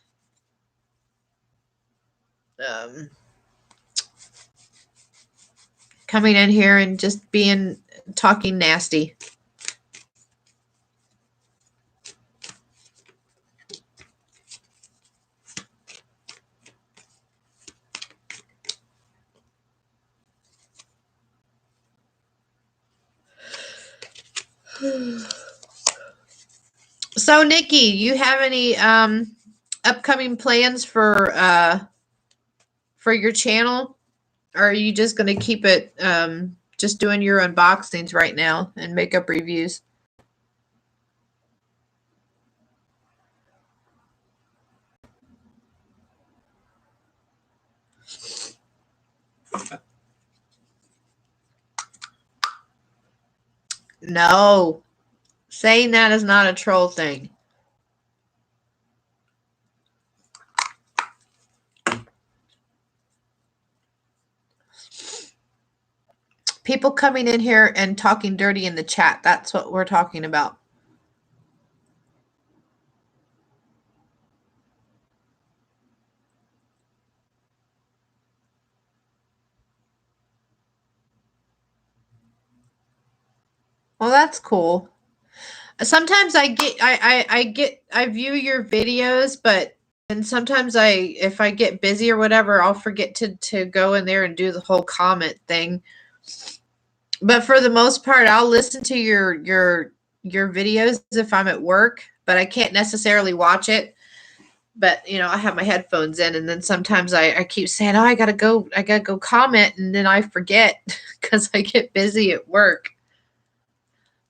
Coming in here and just talking nasty. So, Nikki, you have any upcoming plans for your channel? Or are you just going to keep it just doing your unboxings right now and makeup reviews? No. Saying that is not a troll thing. People coming in here and talking dirty in the chat. That's what we're talking about. Well, that's cool. Sometimes I view your videos, and sometimes if I get busy or whatever, I'll forget to go in there and do the whole comment thing. But for the most part, I'll listen to your videos if I'm at work, but I can't necessarily watch it. But I have my headphones in, and then sometimes I keep saying, "Oh, I gotta go comment," and then I forget because I get busy at work.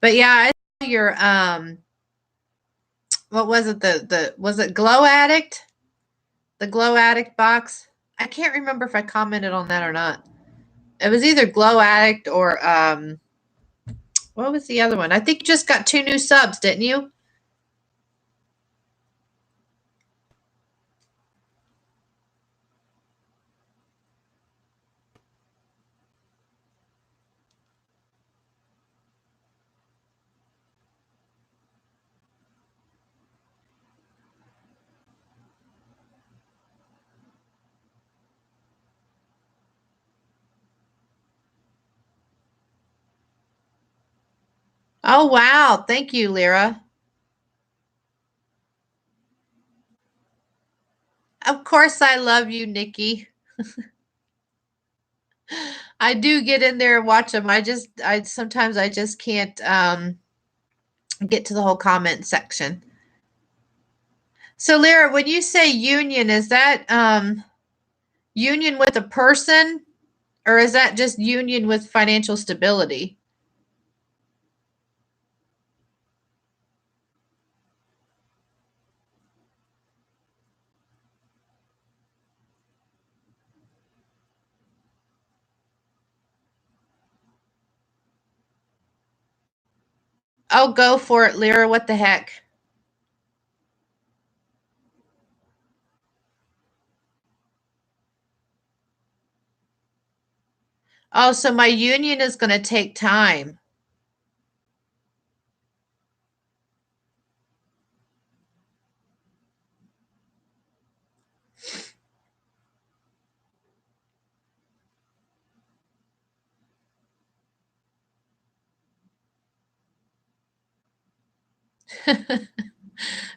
But yeah, I saw your what was it? Was it Glow Addict? The Glow Addict box. I can't remember if I commented on that or not. It was either Glow Addict or what was the other one? I think you just got 2 new subs, didn't you? Oh wow. Thank you, Lyra. Of course I love you, Nikki. I do get in there and watch them. I sometimes I just can't get to the whole comment section. So Lyra, when you say union, is that union with a person, or is that just union with financial stability? Oh, go for it, Lyra. What the heck? Oh, so my union is going to take time.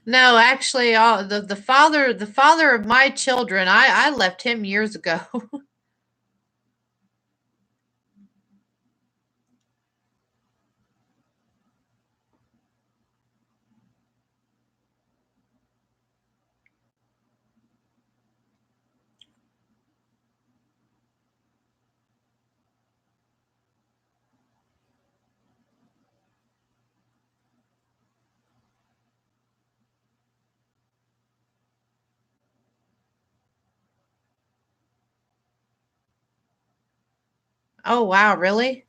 No, actually, the father of my children, I left him years ago. Oh wow, really?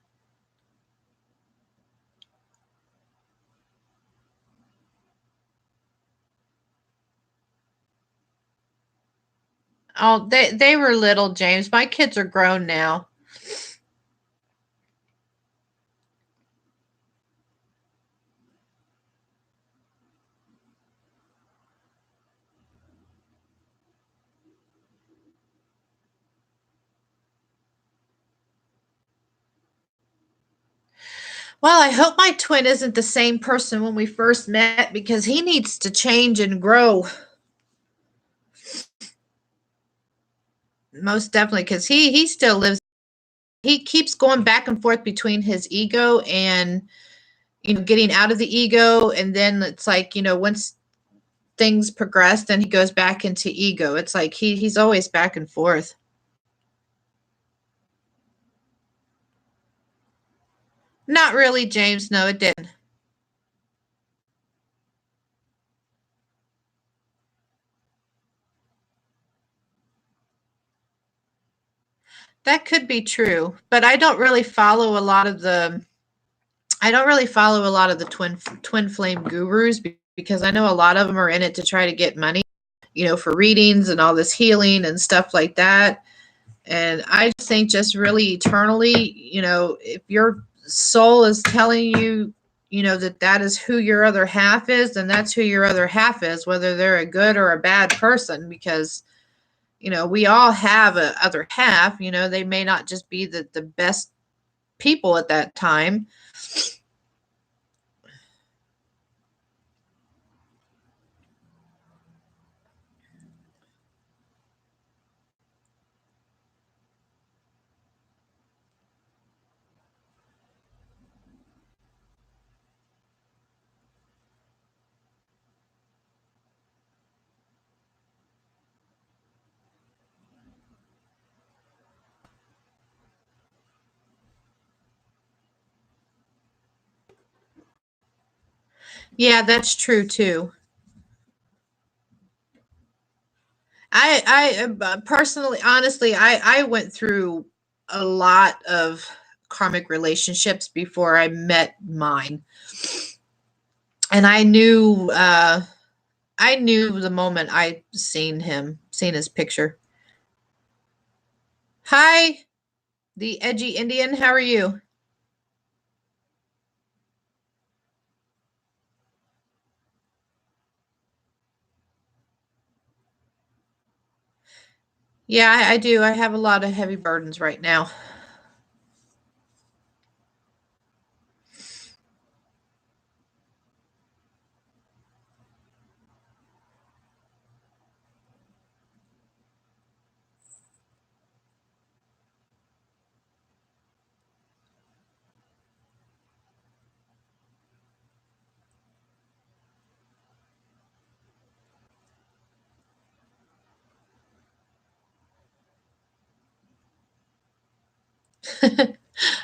Oh, they were little, James. My kids are grown now. Well, I hope my twin isn't the same person when we first met because he needs to change and grow. Most definitely, because he still lives. He keeps going back and forth between his ego and getting out of the ego, and then it's like once things progress, then he goes back into ego. It's like he's always back and forth. Not really, James. No, it didn't. That could be true, but I don't really follow a lot of the. I don't really follow a lot of the twin flame gurus because I know a lot of them are in it to try to get money, for readings and all this healing and stuff like that. And I just think just really eternally, if your soul is telling you, that is who your other half is, then that's who your other half is, whether they're a good or a bad person, because, we all have a other half, they may not just be the best people at that time. Yeah, that's true too. I personally, honestly, I went through a lot of karmic relationships before I met mine, and I knew the moment I seen his picture. Hi, the edgy Indian. How are you? Yeah, I do. I have a lot of heavy burdens right now.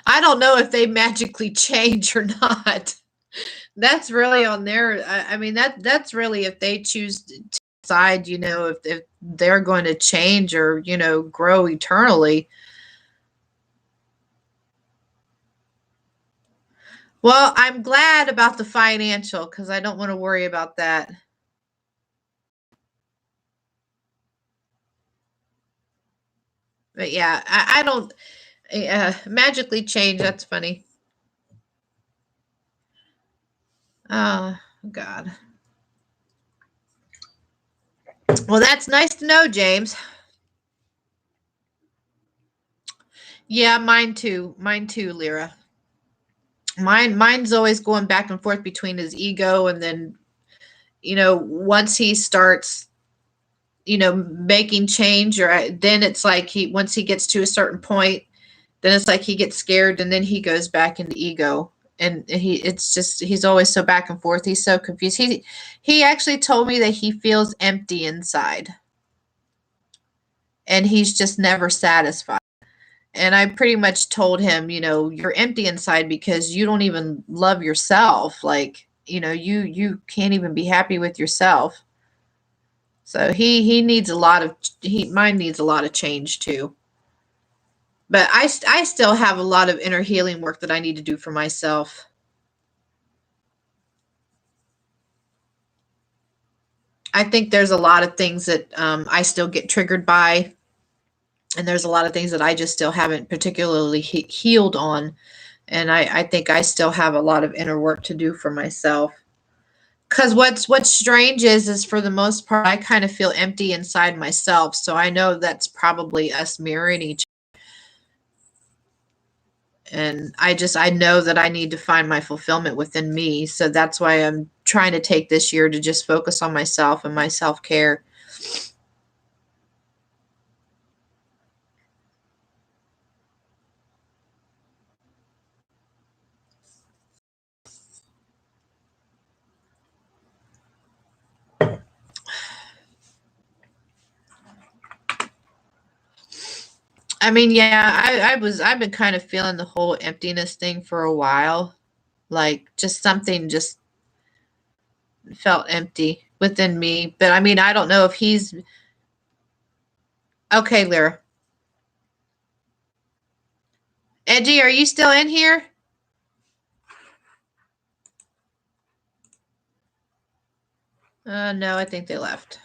I don't know if they magically change or not. That's really on their. I mean that's really if they choose to decide, if they're going to change or grow eternally. Well, I'm glad about the financial because I don't want to worry about that. But yeah, I don't magically change. That's funny. Oh God. Well, that's nice to know, James. Yeah, mine too. Mine too, Lyra. Mine's always going back and forth between his ego and then, once he starts, making change or then it's like once he gets to a certain point, then it's like he gets scared and then he goes back into ego. And it's just he's always so back and forth. He's so confused. He actually told me that he feels empty inside and he's just never satisfied. And I pretty much told him, you're empty inside because you don't even love yourself. Like, you can't even be happy with yourself. So he needs a lot of he mine needs a lot of change too. But I still have a lot of inner healing work that I need to do for myself. I think there's a lot of things that I still get triggered by, And there's a lot of things that I just still haven't particularly healed on. And I think I still have a lot of inner work to do for myself. Because what's strange is for the most part, I kind of feel empty inside myself. So I know that's probably us mirroring each. And I know that I need to find my fulfillment within me. So that's why I'm trying to take this year to just focus on myself and my self care. I mean, yeah, I've been kind of feeling the whole emptiness thing for a while. Like just something just felt empty within me. But I mean, I don't know if he's okay, Lyra. Edgy, are you still in here? No, I think they left.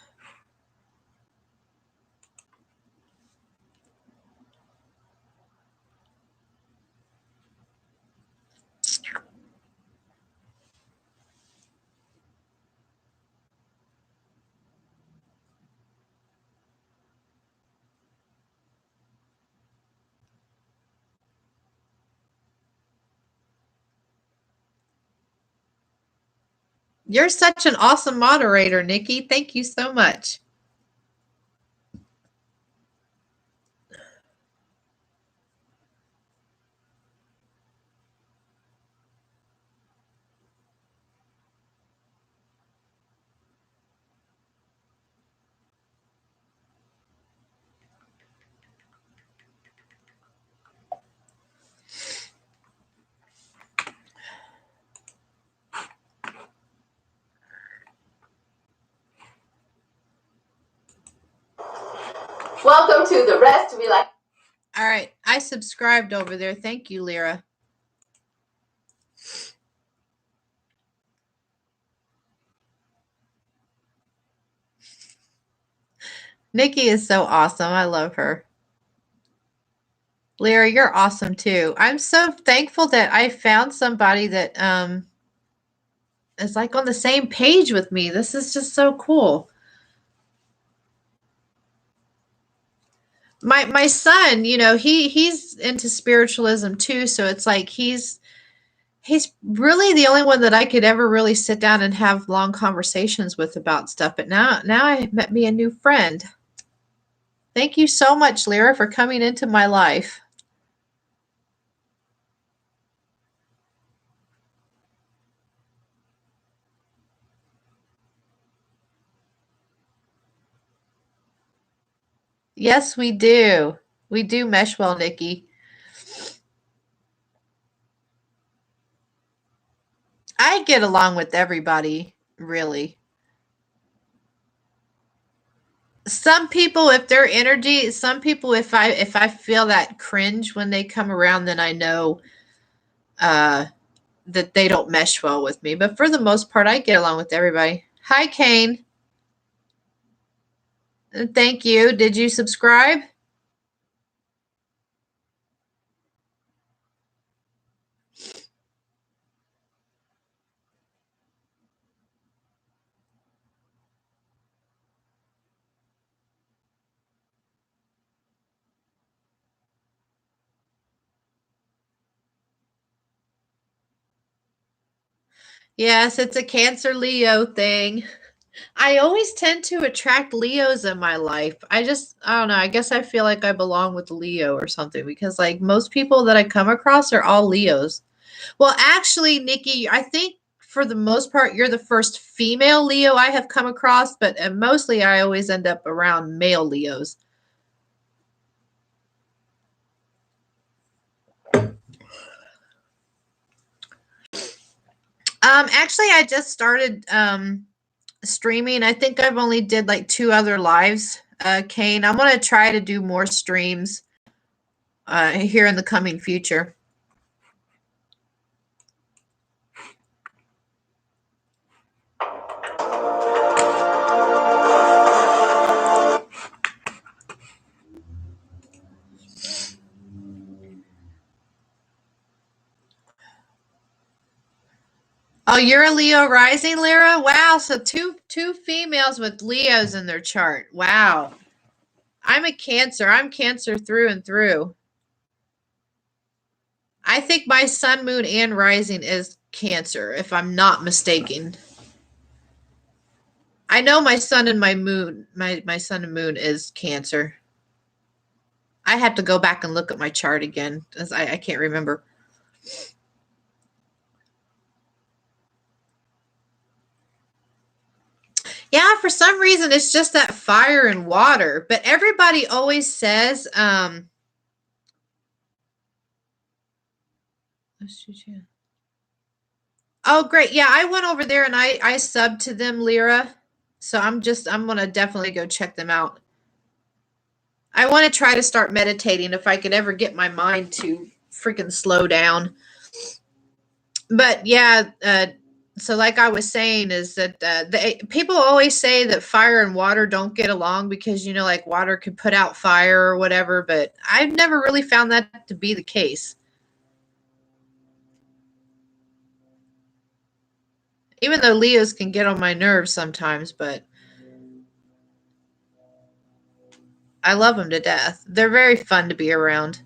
You're such an awesome moderator, Nikki. Thank you so much. Welcome to the Rest Relax. All right, I subscribed over there. Thank you, Lyra. Nikki is so awesome. I love her. Lyra, you're awesome too. I'm so thankful that I found somebody that is like on the same page with me. This is just so cool. My son, he's into spiritualism too, so it's like he's really the only one that I could ever really sit down and have long conversations with about stuff. But now I met me a new friend. Thank you so much, Lyra, for coming into my life. Yes, we do. We do mesh well, Nikki. I get along with everybody, really. Some people, if their energy, some people, if I feel that cringe when they come around, then I know uh, that they don't mesh well with me. But for the most part, I get along with everybody. Hi, Kane. Thank you. Did you subscribe? Yes, it's a Cancer Leo thing. I always tend to attract Leos in my life. I don't know. I guess I feel like I belong with Leo or something because, like, most people that I come across are all Leos. Well, actually, Nikki, I think for the most part, you're the first female Leo I have come across, but mostly I always end up around male Leos. Actually, I just started streaming. I think I've only did like 2 other lives, Kane. I'm gonna try to do more streams here in the coming future. Oh, you're a Leo rising, Lyra? Wow, so two females with Leos in their chart. Wow. I'm a Cancer. I'm Cancer through and through. I think my sun, moon, and rising is Cancer, if I'm not mistaken. I know my sun and my moon, my sun and moon is Cancer. I have to go back and look at my chart again, as I can't remember. Yeah, for some reason it's just that fire and water. But everybody always says, oh great. Yeah, I went over there and I subbed to them, Lyra. So I'm gonna definitely go check them out. I want to try to start meditating if I could ever get my mind to freaking slow down. But yeah, so like I was saying is that people always say that fire and water don't get along because like water could put out fire or whatever, but I've never really found that to be the case. Even though Leos can get on my nerves sometimes, but I love them to death. They're very fun to be around.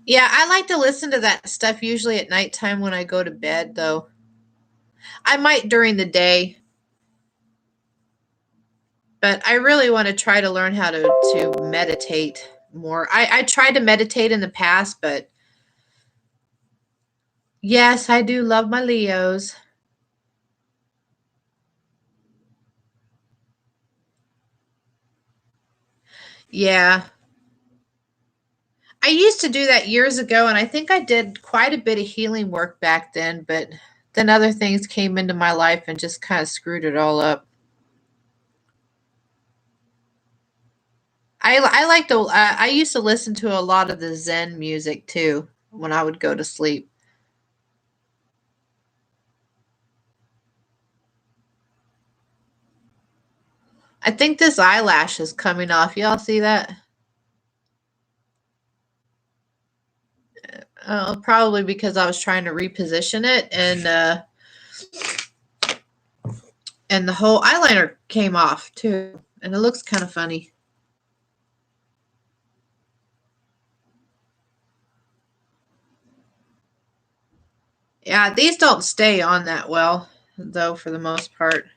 Yeah, I like to listen to that stuff usually at nighttime when I go to bed, though. I might during the day, but I really want to try to learn how to meditate more. I tried to meditate in the past, but yes, I do love my Leos. Yeah. I used to do that years ago, and I think I did quite a bit of healing work back then, but then other things came into my life and just kind of screwed it all up. I like to I used to listen to a lot of the Zen music too when I would go to sleep. I think this eyelash is coming off. Y'all see that? Probably because I was trying to reposition it, and the whole eyeliner came off too, and it looks kind of funny. Yeah, these don't stay on that well, though, for the most part.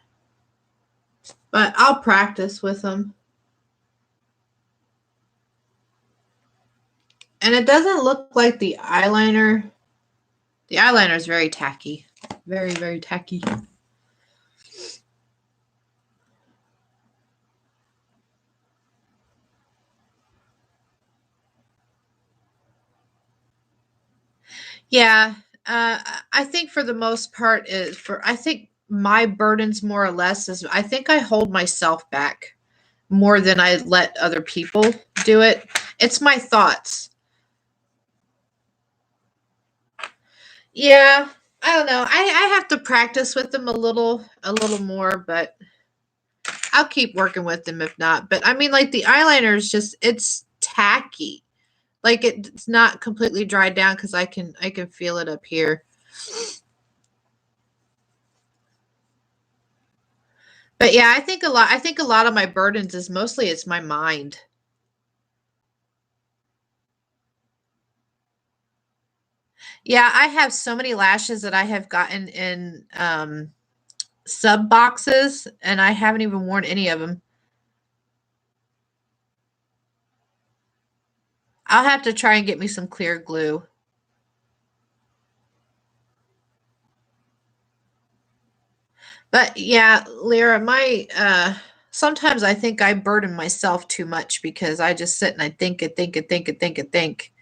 But I'll practice with them. And it doesn't look like the eyeliner. The eyeliner is very tacky. Very, very tacky. Yeah, I think for the most part is for I think my burdens more or less is I think I hold myself back more than I let other people do it. It's my thoughts. Yeah, I don't know. I have to practice with them a little more, but I'll keep working with them if not. But I mean, like the eyeliner is just it's tacky. Like it's not completely dried down because I can feel it up here. But yeah, I think a lot of my burdens is mostly it's my mind. Yeah, I have so many lashes that I have gotten in sub boxes and I haven't even worn any of them. I'll have to try and get me some clear glue. But yeah, Lyra, my sometimes I think I burden myself too much because I just sit and I think and think and think and think and think.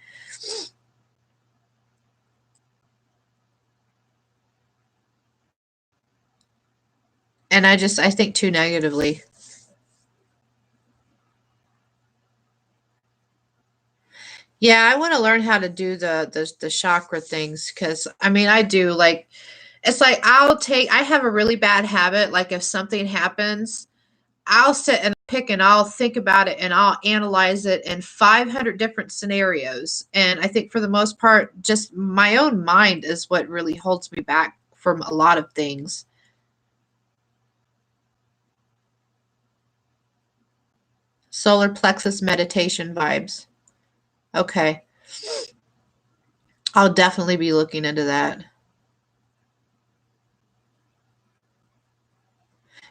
And I think too negatively. Yeah, I want to learn how to do the chakra things because I mean I do like it's like I have a really bad habit like if something happens I'll sit and pick and I'll think about it and I'll analyze it in 500 different scenarios. And I think for the most part, just my own mind is what really holds me back from a lot of things. Solar plexus meditation vibes. Okay. I'll definitely be looking into that.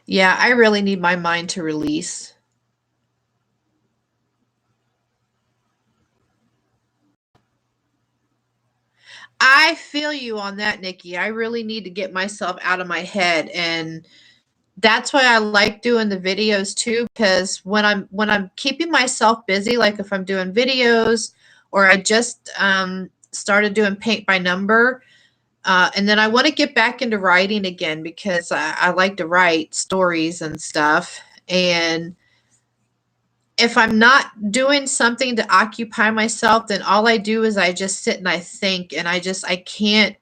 Yeah, I really need my mind to release. I feel you on that, Nikki. I really need to get myself out of my head and that's why I like doing the videos too because when I'm keeping myself busy like if I'm doing videos or I just started doing paint by number and then I want to get back into writing again because I like to write stories and stuff and if I'm not doing something to occupy myself then all I do is I just sit and I think and I can't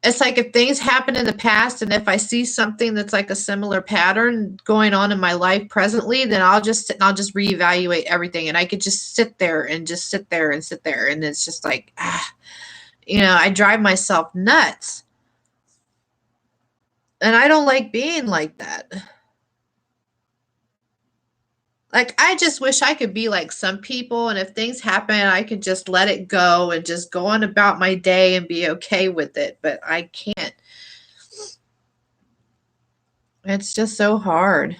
it's like if things happen in the past and if I see something that's like a similar pattern going on in my life presently, then I'll just sit and I'll just reevaluate everything. And I could just sit there and just sit there and sit there. And it's just like, I drive myself nuts. And I don't like being like that. Like, I just wish I could be like some people. And if things happen, I could just let it go and just go on about my day and be okay with it. But I can't. It's just so hard.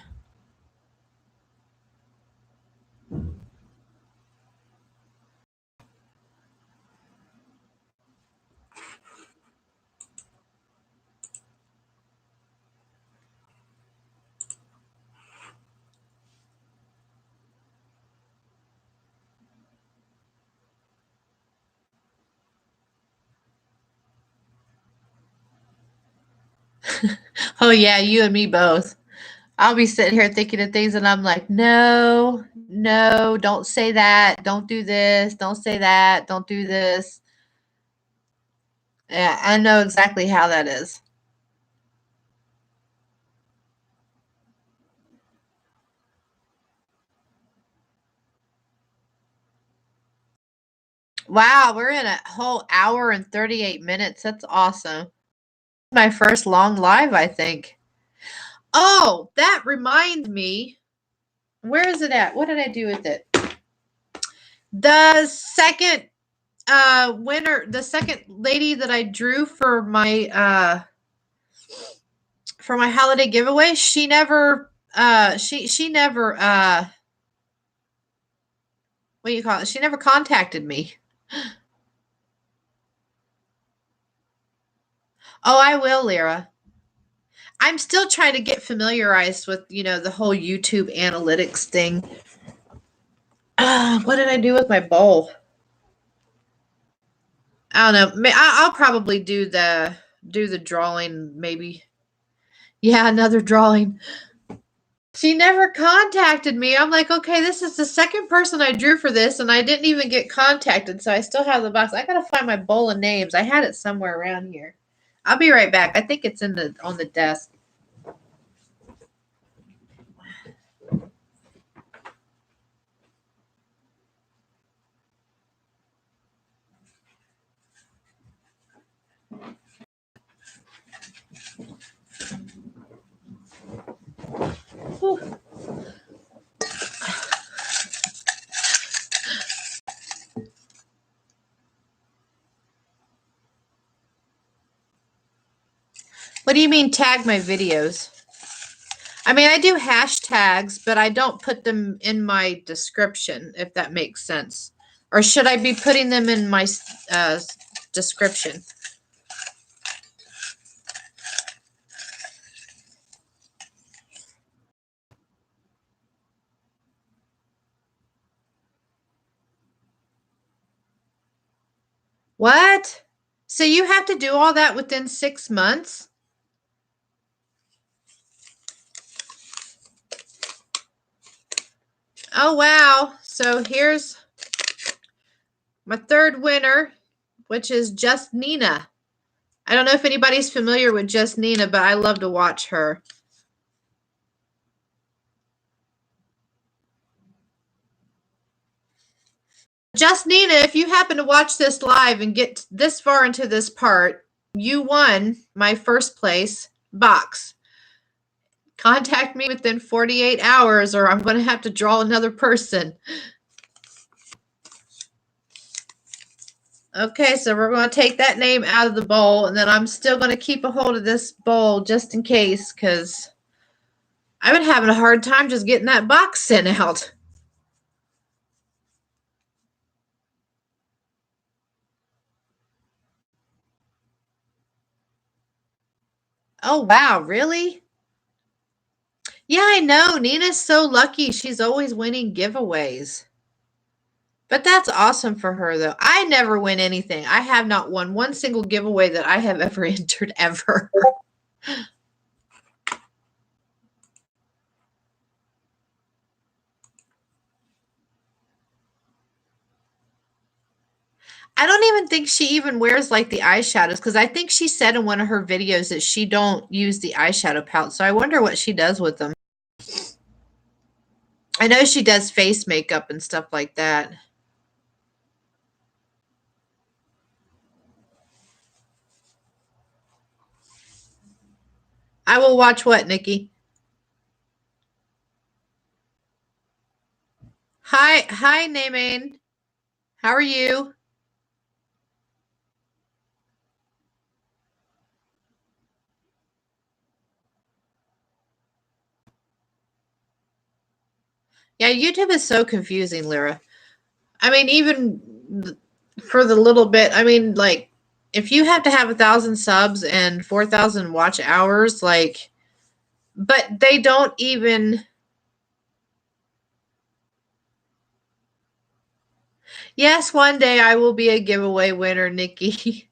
Oh, yeah, you and me both. I'll be sitting here thinking of things and I'm like, no, no, don't say that. Don't do this. Don't say that. Don't do this. Yeah, I know exactly how that is. Wow, we're in a whole hour and 38 minutes. That's awesome. My first long live, I think. Oh, that reminds me. Where is it at? What did I do with it? The second winner, the second lady that I drew for my holiday giveaway, she never what do you call it? She never contacted me. Oh, I will, Lyra. I'm still trying to get familiarized with, the whole YouTube analytics thing. What did I do with my bowl? I don't know. I'll probably do the drawing maybe. Yeah, another drawing. She never contacted me. I'm like, okay, this is the second person I drew for this, and I didn't even get contacted, so I still have the box. I gotta find my bowl of names. I had it somewhere around here. I'll be right back. I think it's on the desk. Whew. What do you mean tag my videos? I mean, I do hashtags, but I don't put them in my description, if that makes sense. Or should I be putting them in my uh, description? What? So you have to do all that within 6 months? Oh, wow. So my third winner, which is Just Nina. I don't know if anybody's familiar with Just Nina, but I love to watch her. Just Nina, if you happen to watch this live and get this far into this part, you won my first place box. Contact me within 48 hours or I'm going to have to draw another person. Okay, so we're going to take that name out of the bowl, and then I'm still going to keep a hold of this bowl just in case, because I've been having a hard time just getting that box sent out. Oh, wow, really? Yeah, I know. Nina's so lucky. She's always winning giveaways. But that's awesome for her, though. I never win anything. I have not won one single giveaway that I have ever entered, ever. I don't even think she even wears like the eyeshadows, because I think she said in one of her videos that she don't use the eyeshadow palette. So I wonder what she does with them. I know she does face makeup and stuff like that. I will watch what, Nikki? Hi, Naaman. How are you? Yeah, YouTube is so confusing, Lyra. I mean, even for the little bit, I mean, like, if you have to have 1,000 subs and 4,000 watch hours, like, but they don't even. Yes, one day I will be a giveaway winner, Nikki.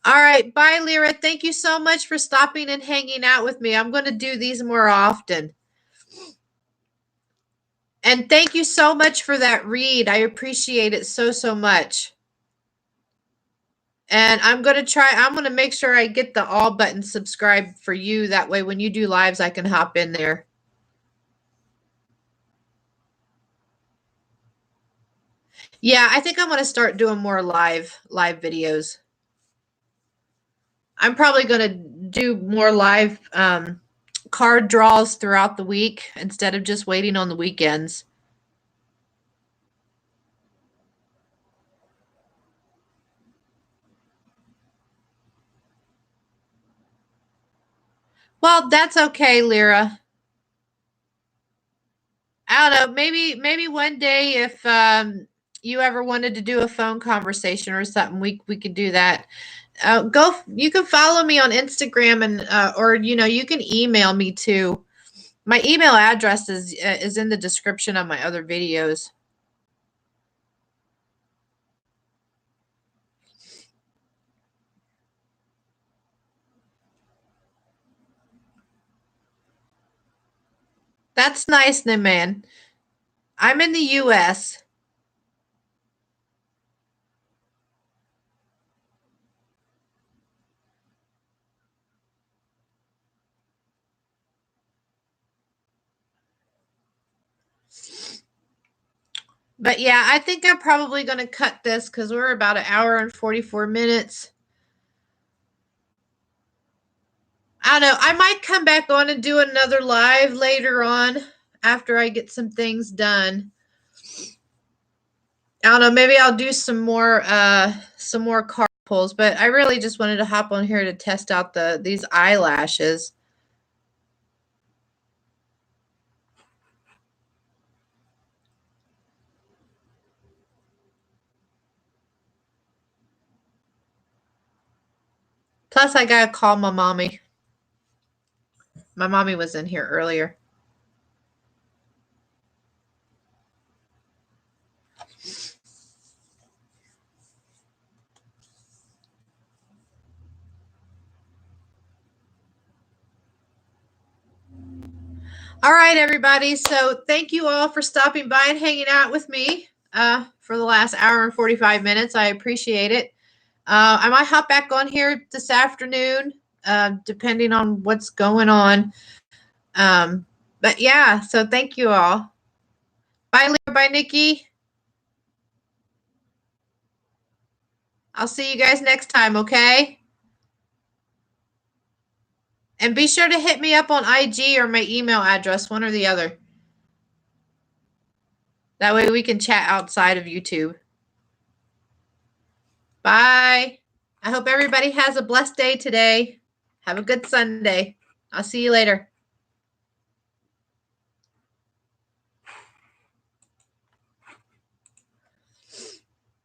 All right, bye, Lyra. Thank you so much for stopping and hanging out with me. I'm going to do these more often. And thank you so much for that read. I appreciate it so, so much. And I'm going to make sure I get the all button subscribe for you. That way, when you do lives, I can hop in there. Yeah, I think I'm going to start doing more live videos. I'm probably going to do more live card draws throughout the week instead of just waiting on the weekends. Well, that's okay, Lyra. I don't know. Maybe one day if you ever wanted to do a phone conversation or something, we could do that. You can follow me on Instagram and or you can email me too. My email address is in the description of my other videos. That's nice, man. I'm in the US. But yeah, I think I'm probably going to cut this because we're about 1 hour and 44 minutes. I don't know. I might come back on and do another live later on after I get some things done. I don't know. Maybe I'll do some more card pulls, but I really just wanted to hop on here to test out these eyelashes. Plus, I gotta call my mommy. My mommy was in here earlier. All right, everybody. So thank you all for stopping by and hanging out with me for the last hour and 45 minutes. I appreciate it. I might hop back on here this afternoon, depending on what's going on. But yeah, so thank you all. Bye, Leah. Bye, Nikki. I'll see you guys next time, okay? And be sure to hit me up on IG or my email address, one or the other. That way we can chat outside of YouTube. Bye. I hope everybody has a blessed day today. Have a good Sunday. I'll see you later.